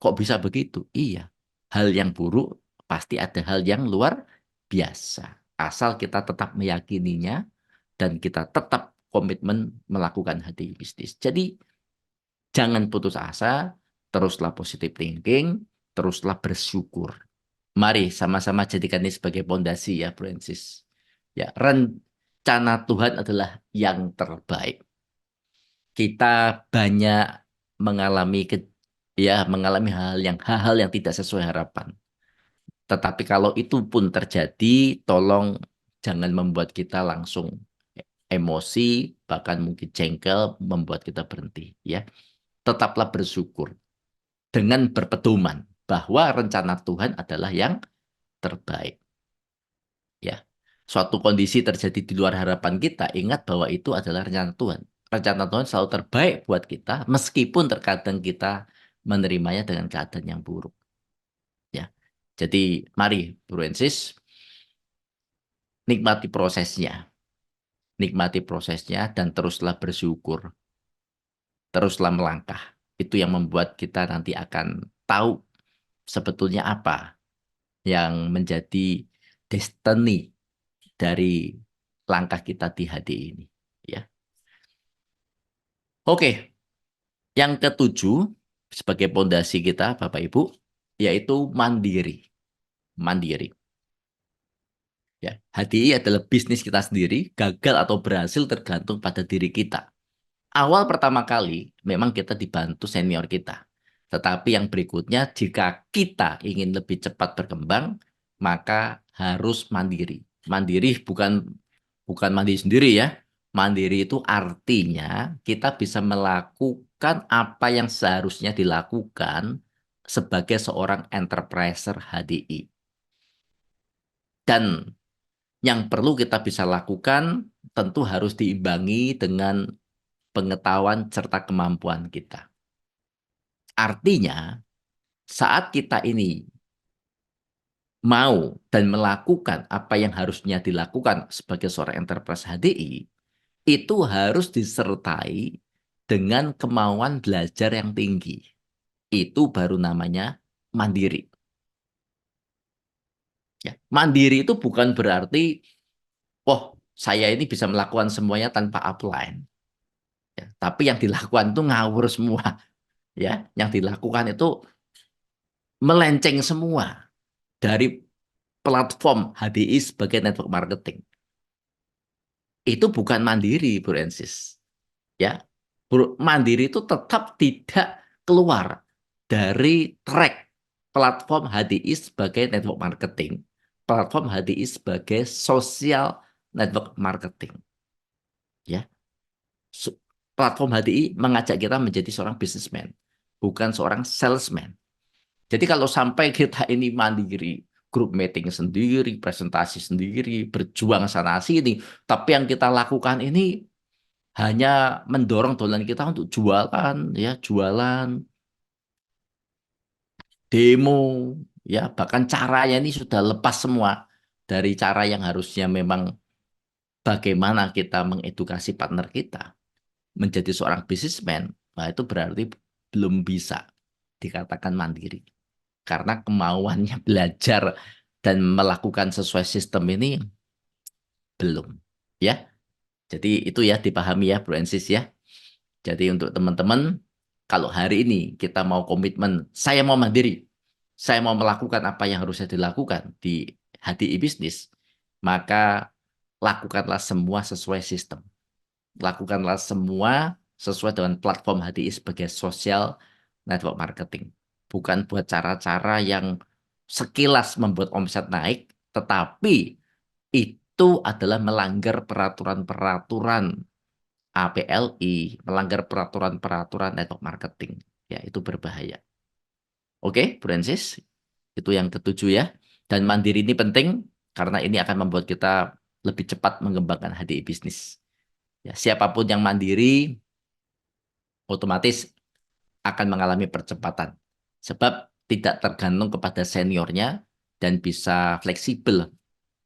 kok bisa begitu? Iya, hal yang buruk pasti ada hal yang luar biasa. Asal kita tetap meyakininya dan kita tetap komitmen melakukan hati bisnis. Jadi jangan putus asa, teruslah positive thinking, teruslah bersyukur. Mari sama-sama jadikan ini sebagai pondasi ya, Francis. Ya, rencana Tuhan adalah yang terbaik. Kita banyak mengalami mengalami hal-hal yang tidak sesuai harapan. Tetapi kalau itu pun terjadi, tolong jangan membuat kita langsung emosi, bahkan mungkin jengkel, membuat kita berhenti. Ya, tetaplah bersyukur dengan berpedoman bahwa rencana Tuhan adalah yang terbaik. Ya, suatu kondisi terjadi di luar harapan kita, ingat bahwa itu adalah rencana Tuhan. Rencana Tuhan selalu terbaik buat kita, meskipun terkadang kita menerimanya dengan keadaan yang buruk. Ya, jadi mari, Bruensis, nikmati prosesnya, dan teruslah bersyukur, teruslah melangkah. Itu yang membuat kita nanti akan tahu sebetulnya apa yang menjadi destiny dari langkah kita di hati ini. Ya, oke. Yang ketujuh sebagai pondasi kita, Bapak Ibu, yaitu mandiri. Mandiri. Ya, HDI adalah bisnis kita sendiri, gagal atau berhasil tergantung pada diri kita. Awal pertama kali memang kita dibantu senior kita. Tetapi yang berikutnya, jika kita ingin lebih cepat berkembang, maka harus mandiri. Mandiri bukan bukan mandiri sendiri ya. Mandiri itu artinya kita bisa melakukan apa yang seharusnya dilakukan sebagai seorang enterpriser HDI. Dan yang perlu kita bisa lakukan tentu harus diimbangi dengan pengetahuan serta kemampuan kita. Artinya, saat kita ini mau dan melakukan apa yang harusnya dilakukan sebagai seorang enterprise HDI, itu harus disertai dengan kemauan belajar yang tinggi. Itu baru namanya mandiri. Ya, mandiri itu bukan berarti, oh, saya ini bisa melakukan semuanya tanpa upline. Ya, tapi yang dilakukan itu ngawur semua. Ya, yang dilakukan itu melenceng semua dari platform HDI sebagai network marketing. Itu bukan mandiri, Bu Ensis. Ya, mandiri itu tetap tidak keluar dari track platform HDI sebagai network marketing, platform HDI sebagai social network marketing. Ya, platform HDI mengajak kita menjadi seorang businessman, bukan seorang salesman. Jadi kalau sampai kita ini mandiri, grup meeting sendiri, presentasi sendiri, berjuang sana sini. Tapi yang kita lakukan ini hanya mendorong dolan kita untuk jualan, ya, jualan, demo, ya, bahkan caranya ini sudah lepas semua dari cara yang harusnya memang bagaimana kita mengedukasi partner kita menjadi seorang businessman. Nah, itu berarti belum bisa dikatakan mandiri. Karena kemauannya belajar dan melakukan sesuai sistem ini belum. Ya, jadi itu ya dipahami ya, Bro Ensis ya. Jadi untuk teman-teman, kalau hari ini kita mau komitmen, saya mau mandiri, saya mau melakukan apa yang harusnya dilakukan di HDI bisnis, maka lakukanlah semua sesuai sistem. Lakukanlah semua sesuai dengan platform HDI sebagai social network marketing. Bukan buat cara-cara yang sekilas membuat omset naik, tetapi itu adalah melanggar peraturan-peraturan APLI, melanggar peraturan-peraturan network marketing. Ya, itu berbahaya. Oke, Francis, itu yang ketujuh ya. Dan mandiri ini penting karena ini akan membuat kita lebih cepat mengembangkan HDI bisnis. Ya, siapapun yang mandiri otomatis akan mengalami percepatan. Sebab tidak tergantung kepada seniornya dan bisa fleksibel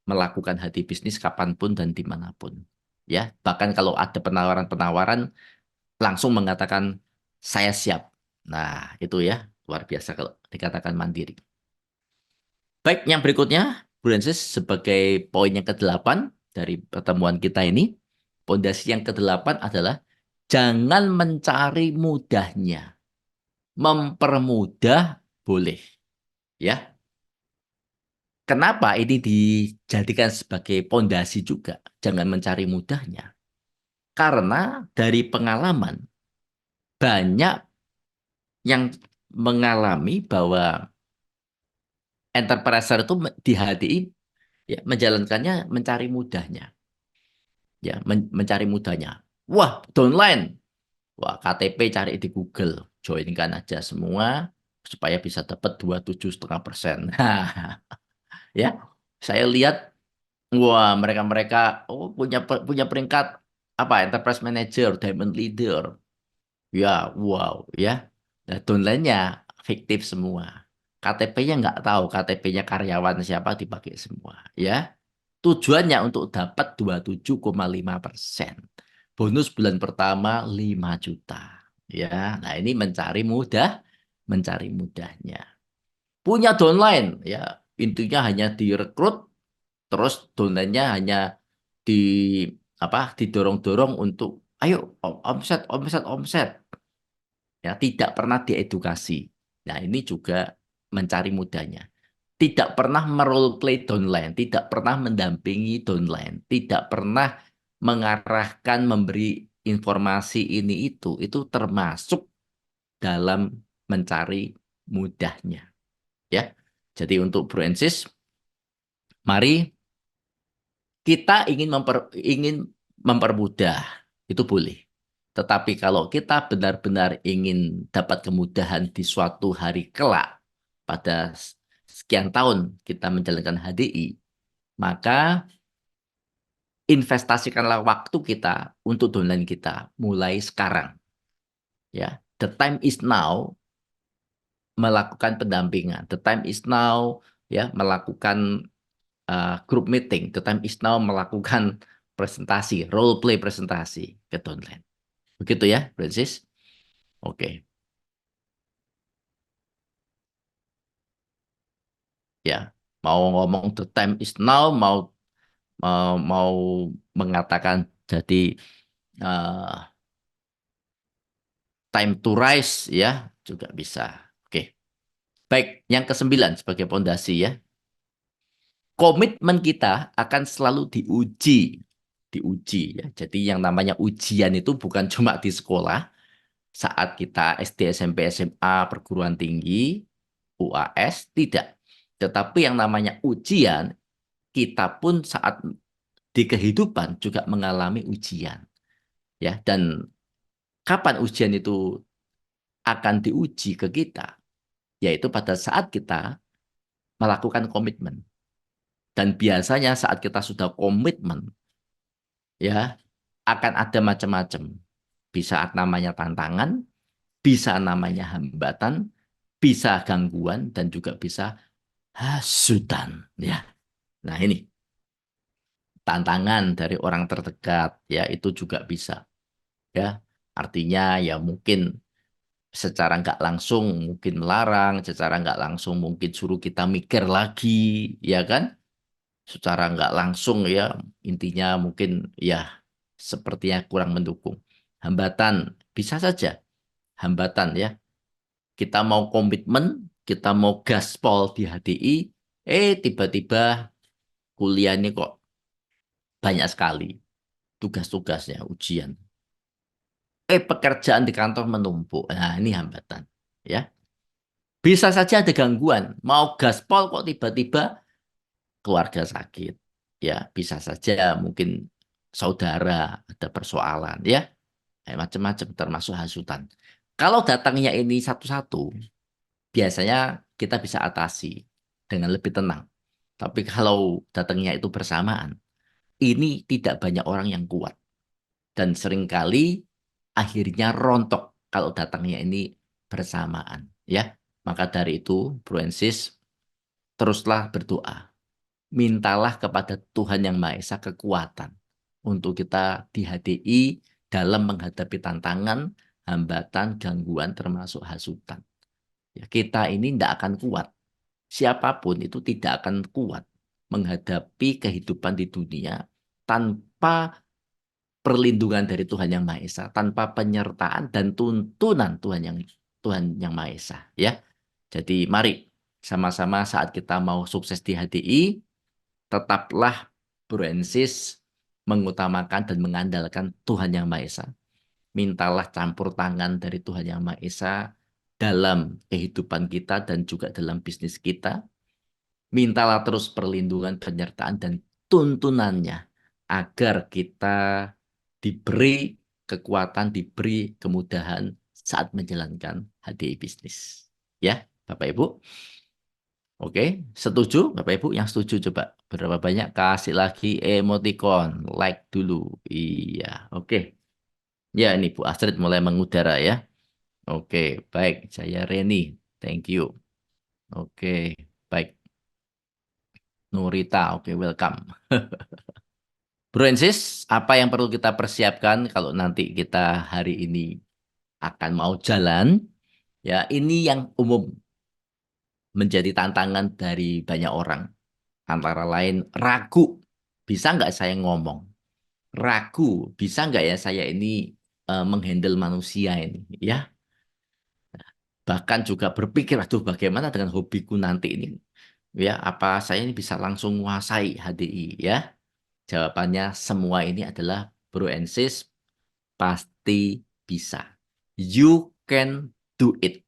melakukan HDI bisnis kapanpun dan dimanapun. Ya, bahkan kalau ada penawaran-penawaran langsung mengatakan saya siap. Nah, itu ya luar biasa kalau dikatakan mandiri. Baik, yang berikutnya, Francis, sebagai poin yang ke-8 dari pertemuan kita ini, pondasi yang ke-8 adalah jangan mencari mudahnya. Mempermudah boleh. Ya, kenapa ini dijadikan sebagai pondasi juga? Jangan mencari mudahnya. Karena dari pengalaman, banyak yang mengalami bahwa enterprise itu di HDI ya, menjalankannya mencari mudahnya. Ya, mencari mudahnya. Wah, downline. Wah, KTP cari di Google. Joinkan aja semua supaya bisa dapat 27,5%. Ya, saya lihat, wah, mereka-mereka punya peringkat apa? Enterprise Manager, Diamond Leader. Ya, wow, ya. Nah, downline-nya fiktif semua. KTP-nya nggak tahu, KTP-nya karyawan siapa dipakai semua. Ya, tujuannya untuk dapat 27,5%. Bonus bulan pertama 5 juta. Ya, nah ini mencari mudahnya. Punya downline, ya intinya hanya direkrut, terus downline-nya hanya di didorong-dorong untuk ayo omset, omset, omset. Ya, tidak pernah diedukasi. Nah, ini juga mencari mudahnya. Tidak pernah merole play downline, tidak pernah mendampingi downline, tidak pernah mengarahkan, memberi informasi ini itu termasuk dalam mencari mudahnya. Ya, jadi untuk Bro Ensis, mari kita ingin mempermudah, itu boleh. Tetapi kalau kita benar-benar ingin dapat kemudahan di suatu hari kelak, pada sekian tahun kita menjalankan HDI, maka investasikanlah waktu kita untuk downline kita mulai sekarang. Ya, the time is now melakukan pendampingan. The time is now ya melakukan group meeting. The time is now melakukan presentasi, role play presentasi ke downline. Begitu ya, Francis? Oke. Ya, mau ngomong the time is now, mau mengatakan jadi uh, time to rise ya juga bisa. Oke. Baik, yang kesembilan sebagai pondasi ya. Komitmen kita akan selalu diuji ya. Jadi yang namanya ujian itu bukan cuma di sekolah saat kita SD, SMP, SMA, perguruan tinggi, UAS, tidak. Tetapi yang namanya ujian, kita pun saat di kehidupan juga mengalami ujian. Ya, dan kapan ujian itu akan diuji ke kita? Yaitu pada saat kita melakukan komitmen. Dan biasanya saat kita sudah komitmen, ya akan ada macam-macam. Bisa namanya tantangan, bisa namanya hambatan, bisa gangguan, dan juga bisa hasutan. Ya, nah ini tantangan dari orang terdekat, ya itu juga bisa. Ya, artinya ya mungkin secara nggak langsung mungkin melarang, secara nggak langsung mungkin suruh kita mikir lagi, ya kan? Secara nggak langsung ya intinya mungkin ya sepertinya kurang mendukung. Hambatan bisa saja hambatan ya. Kita mau komitmen, kita mau gaspol di HDI, tiba-tiba kuliah ini kok banyak sekali tugas-tugasnya, ujian. Pekerjaan di kantor menumpuk. Nah, ini hambatan. Ya, bisa saja ada gangguan. Mau gaspol kok tiba-tiba keluarga sakit. Ya, bisa saja mungkin saudara ada persoalan. Ya, macam-macam termasuk hasutan. Kalau datangnya ini satu-satu, biasanya kita bisa atasi dengan lebih tenang. Tapi kalau datangnya itu bersamaan, ini tidak banyak orang yang kuat. Dan seringkali akhirnya rontok kalau datangnya ini bersamaan. Ya, maka dari itu, Bro Ensis, teruslah berdoa. Mintalah kepada Tuhan Yang Maha Esa kekuatan untuk kita di HDI dalam menghadapi tantangan, hambatan, gangguan, termasuk hasutan. Ya, kita ini tidak akan kuat. Siapapun itu tidak akan kuat menghadapi kehidupan di dunia tanpa perlindungan dari Tuhan Yang Maha Esa, tanpa penyertaan dan tuntunan Tuhan Yang Maha Esa. Ya, jadi mari sama-sama saat kita mau sukses di HDI, tetaplah Broensis mengutamakan dan mengandalkan Tuhan Yang Maha Esa. Mintalah campur tangan dari Tuhan Yang Maha Esa dalam kehidupan kita dan juga dalam bisnis kita. Mintalah terus perlindungan, penyertaan, dan tuntunannya agar kita diberi kekuatan, diberi kemudahan saat menjalankan HDI bisnis. Ya, Bapak Ibu. Oke, setuju? Bapak Ibu yang setuju coba berapa banyak kasih lagi emoticon, like dulu. Iya, oke. Ya, ini Bu Astrid mulai mengudara ya. Oke, baik. Saya Reni. Thank you. Oke, baik. Nurita, oke, welcome. Bro Ensis, apa yang perlu kita persiapkan kalau nanti kita hari ini akan mau jalan? Ya, ini yang umum menjadi tantangan dari banyak orang. Antara lain ragu, bisa nggak saya ngomong? Ragu, bisa nggak ya saya ini menghandle manusia ini? Ya, bahkan juga berpikir, aduh bagaimana dengan hobiku nanti ini? Ya, apa saya ini bisa langsung menguasai HDI? Ya, jawabannya semua ini adalah Bro and Sis pasti bisa. You can do it.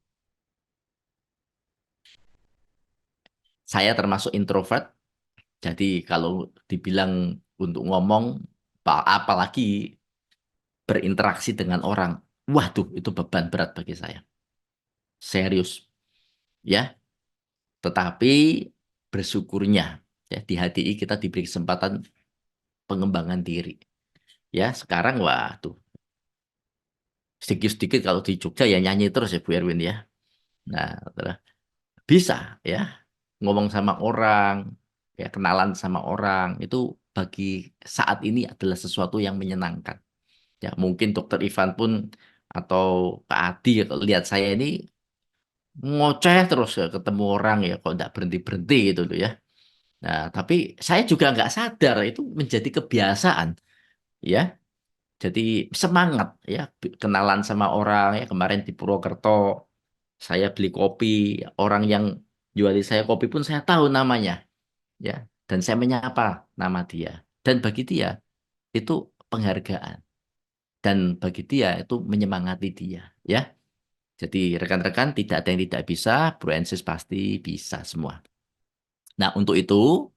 Saya termasuk introvert, jadi kalau dibilang untuk ngomong, apalagi berinteraksi dengan orang, waduh itu beban berat bagi saya. Serius, ya. Tetapi bersyukurnya, ya di HDI kita diberi kesempatan pengembangan diri. Ya, sekarang waduh, sedikit-sedikit kalau di Jogja ya nyanyi terus ya Bu Erwin ya. Nah, bisa ya ngomong sama orang, ya kenalan sama orang itu bagi saat ini adalah sesuatu yang menyenangkan. Ya mungkin Dokter Ivan pun atau Pak Adi ya, kalau lihat saya ini ngoceh terus ya ketemu orang ya kok nggak berhenti berhenti gitu loh ya. Nah tapi saya juga nggak sadar itu menjadi kebiasaan ya. Jadi semangat ya kenalan sama orang ya kemarin di Purwokerto saya beli kopi orang yang juali saya kopi pun saya tahu namanya ya dan saya menyapa nama dia dan bagi dia itu penghargaan dan bagi dia itu menyemangati dia ya jadi rekan-rekan tidak ada yang tidak bisa Bro Ensis pasti bisa semua. Nah untuk itu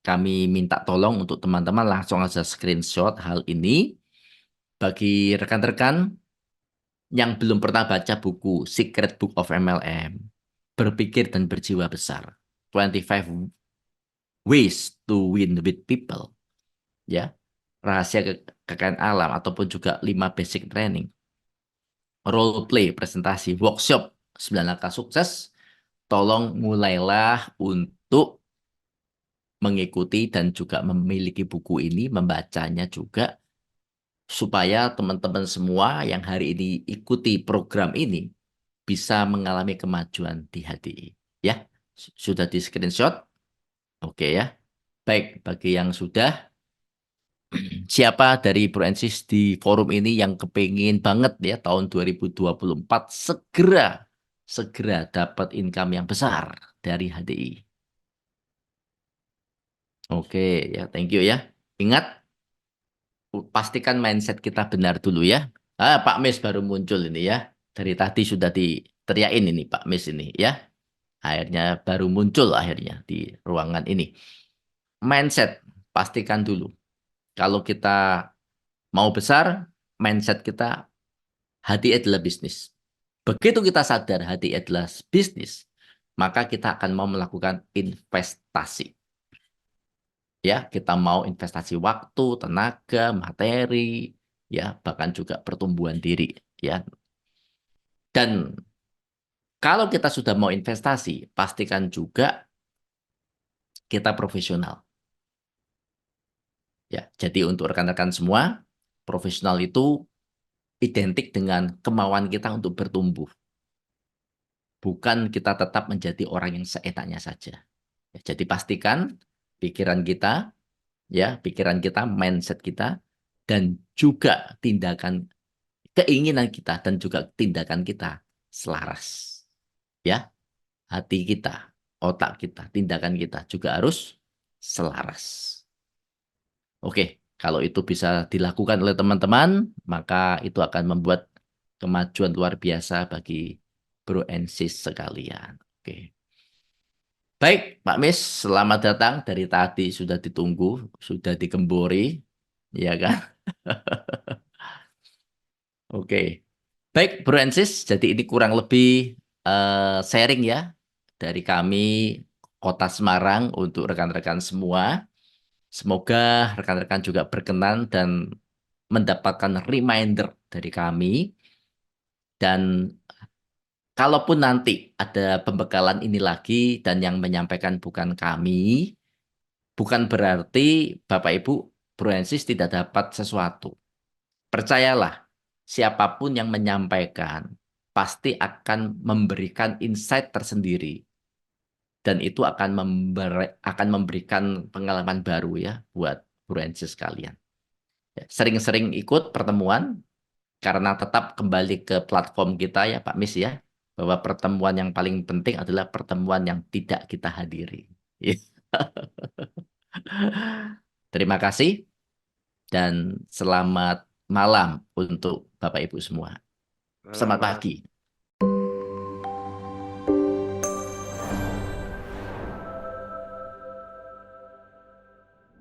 kami minta tolong untuk teman-teman langsung aja screenshot hal ini bagi rekan-rekan yang belum pernah baca buku Secret Book of MLM berpikir dan berjiwa besar 25 ways to win with people, ya. Rahasia kekayaan alam ataupun juga 5 basic training, role play, presentasi, workshop, 9 langkah sukses. Tolong mulailah untuk mengikuti dan juga memiliki buku ini, membacanya juga, supaya teman-teman semua yang hari ini ikuti program ini bisa mengalami kemajuan di HDI. Ya, sudah di screenshot? Oke ya. Baik, bagi yang sudah, siapa dari Proensis di forum ini yang kepingin banget ya tahun 2024 segera segera dapat income yang besar dari HDI. Oke ya, thank you ya. Ingat, pastikan mindset kita benar dulu ya. Pak Mis baru muncul ini ya. Dari tadi sudah diteriakin ini Pak Mis ini ya. Akhirnya baru muncul akhirnya di ruangan ini. Mindset, pastikan dulu. Kalau kita mau besar, mindset kita hati adalah bisnis. Begitu kita sadar hati adalah bisnis, maka kita akan mau melakukan investasi. Ya, kita mau investasi waktu, tenaga, materi, ya, bahkan juga pertumbuhan diri, ya. Dan kalau kita sudah mau investasi, pastikan juga kita profesional. Ya, jadi untuk rekan-rekan semua, profesional itu identik dengan kemauan kita untuk bertumbuh. Bukan kita tetap menjadi orang yang seenaknya saja. Ya, jadi pastikan pikiran kita, ya, pikiran kita, mindset kita, dan juga tindakan, keinginan kita, dan juga tindakan kita selaras. Ya, hati kita, otak kita, tindakan kita juga harus selaras. Oke, kalau itu bisa dilakukan oleh teman-teman, maka itu akan membuat kemajuan luar biasa bagi Bro and Sis sekalian. Oke. Baik, Pak Mis, selamat datang. Dari tadi sudah ditunggu, sudah digembori, ya kan? Oke. Baik, Bro and Sis, jadi ini kurang lebih sharing ya dari kami Kota Semarang untuk rekan-rekan semua. Semoga rekan-rekan juga berkenan dan mendapatkan reminder dari kami. Dan kalaupun nanti ada pembekalan ini lagi dan yang menyampaikan bukan kami, bukan berarti Bapak Ibu Broensis tidak dapat sesuatu. Percayalah, siapapun yang menyampaikan pasti akan memberikan insight tersendiri. Dan itu akan memberikan pengalaman baru ya buat Broensis kalian. Ya, sering-sering ikut pertemuan, karena tetap kembali ke platform kita ya Pak Mis ya, bahwa pertemuan yang paling penting adalah pertemuan yang tidak kita hadiri. Terima kasih dan selamat malam untuk Bapak Ibu semua. Malam, Selamat Mas. pagi.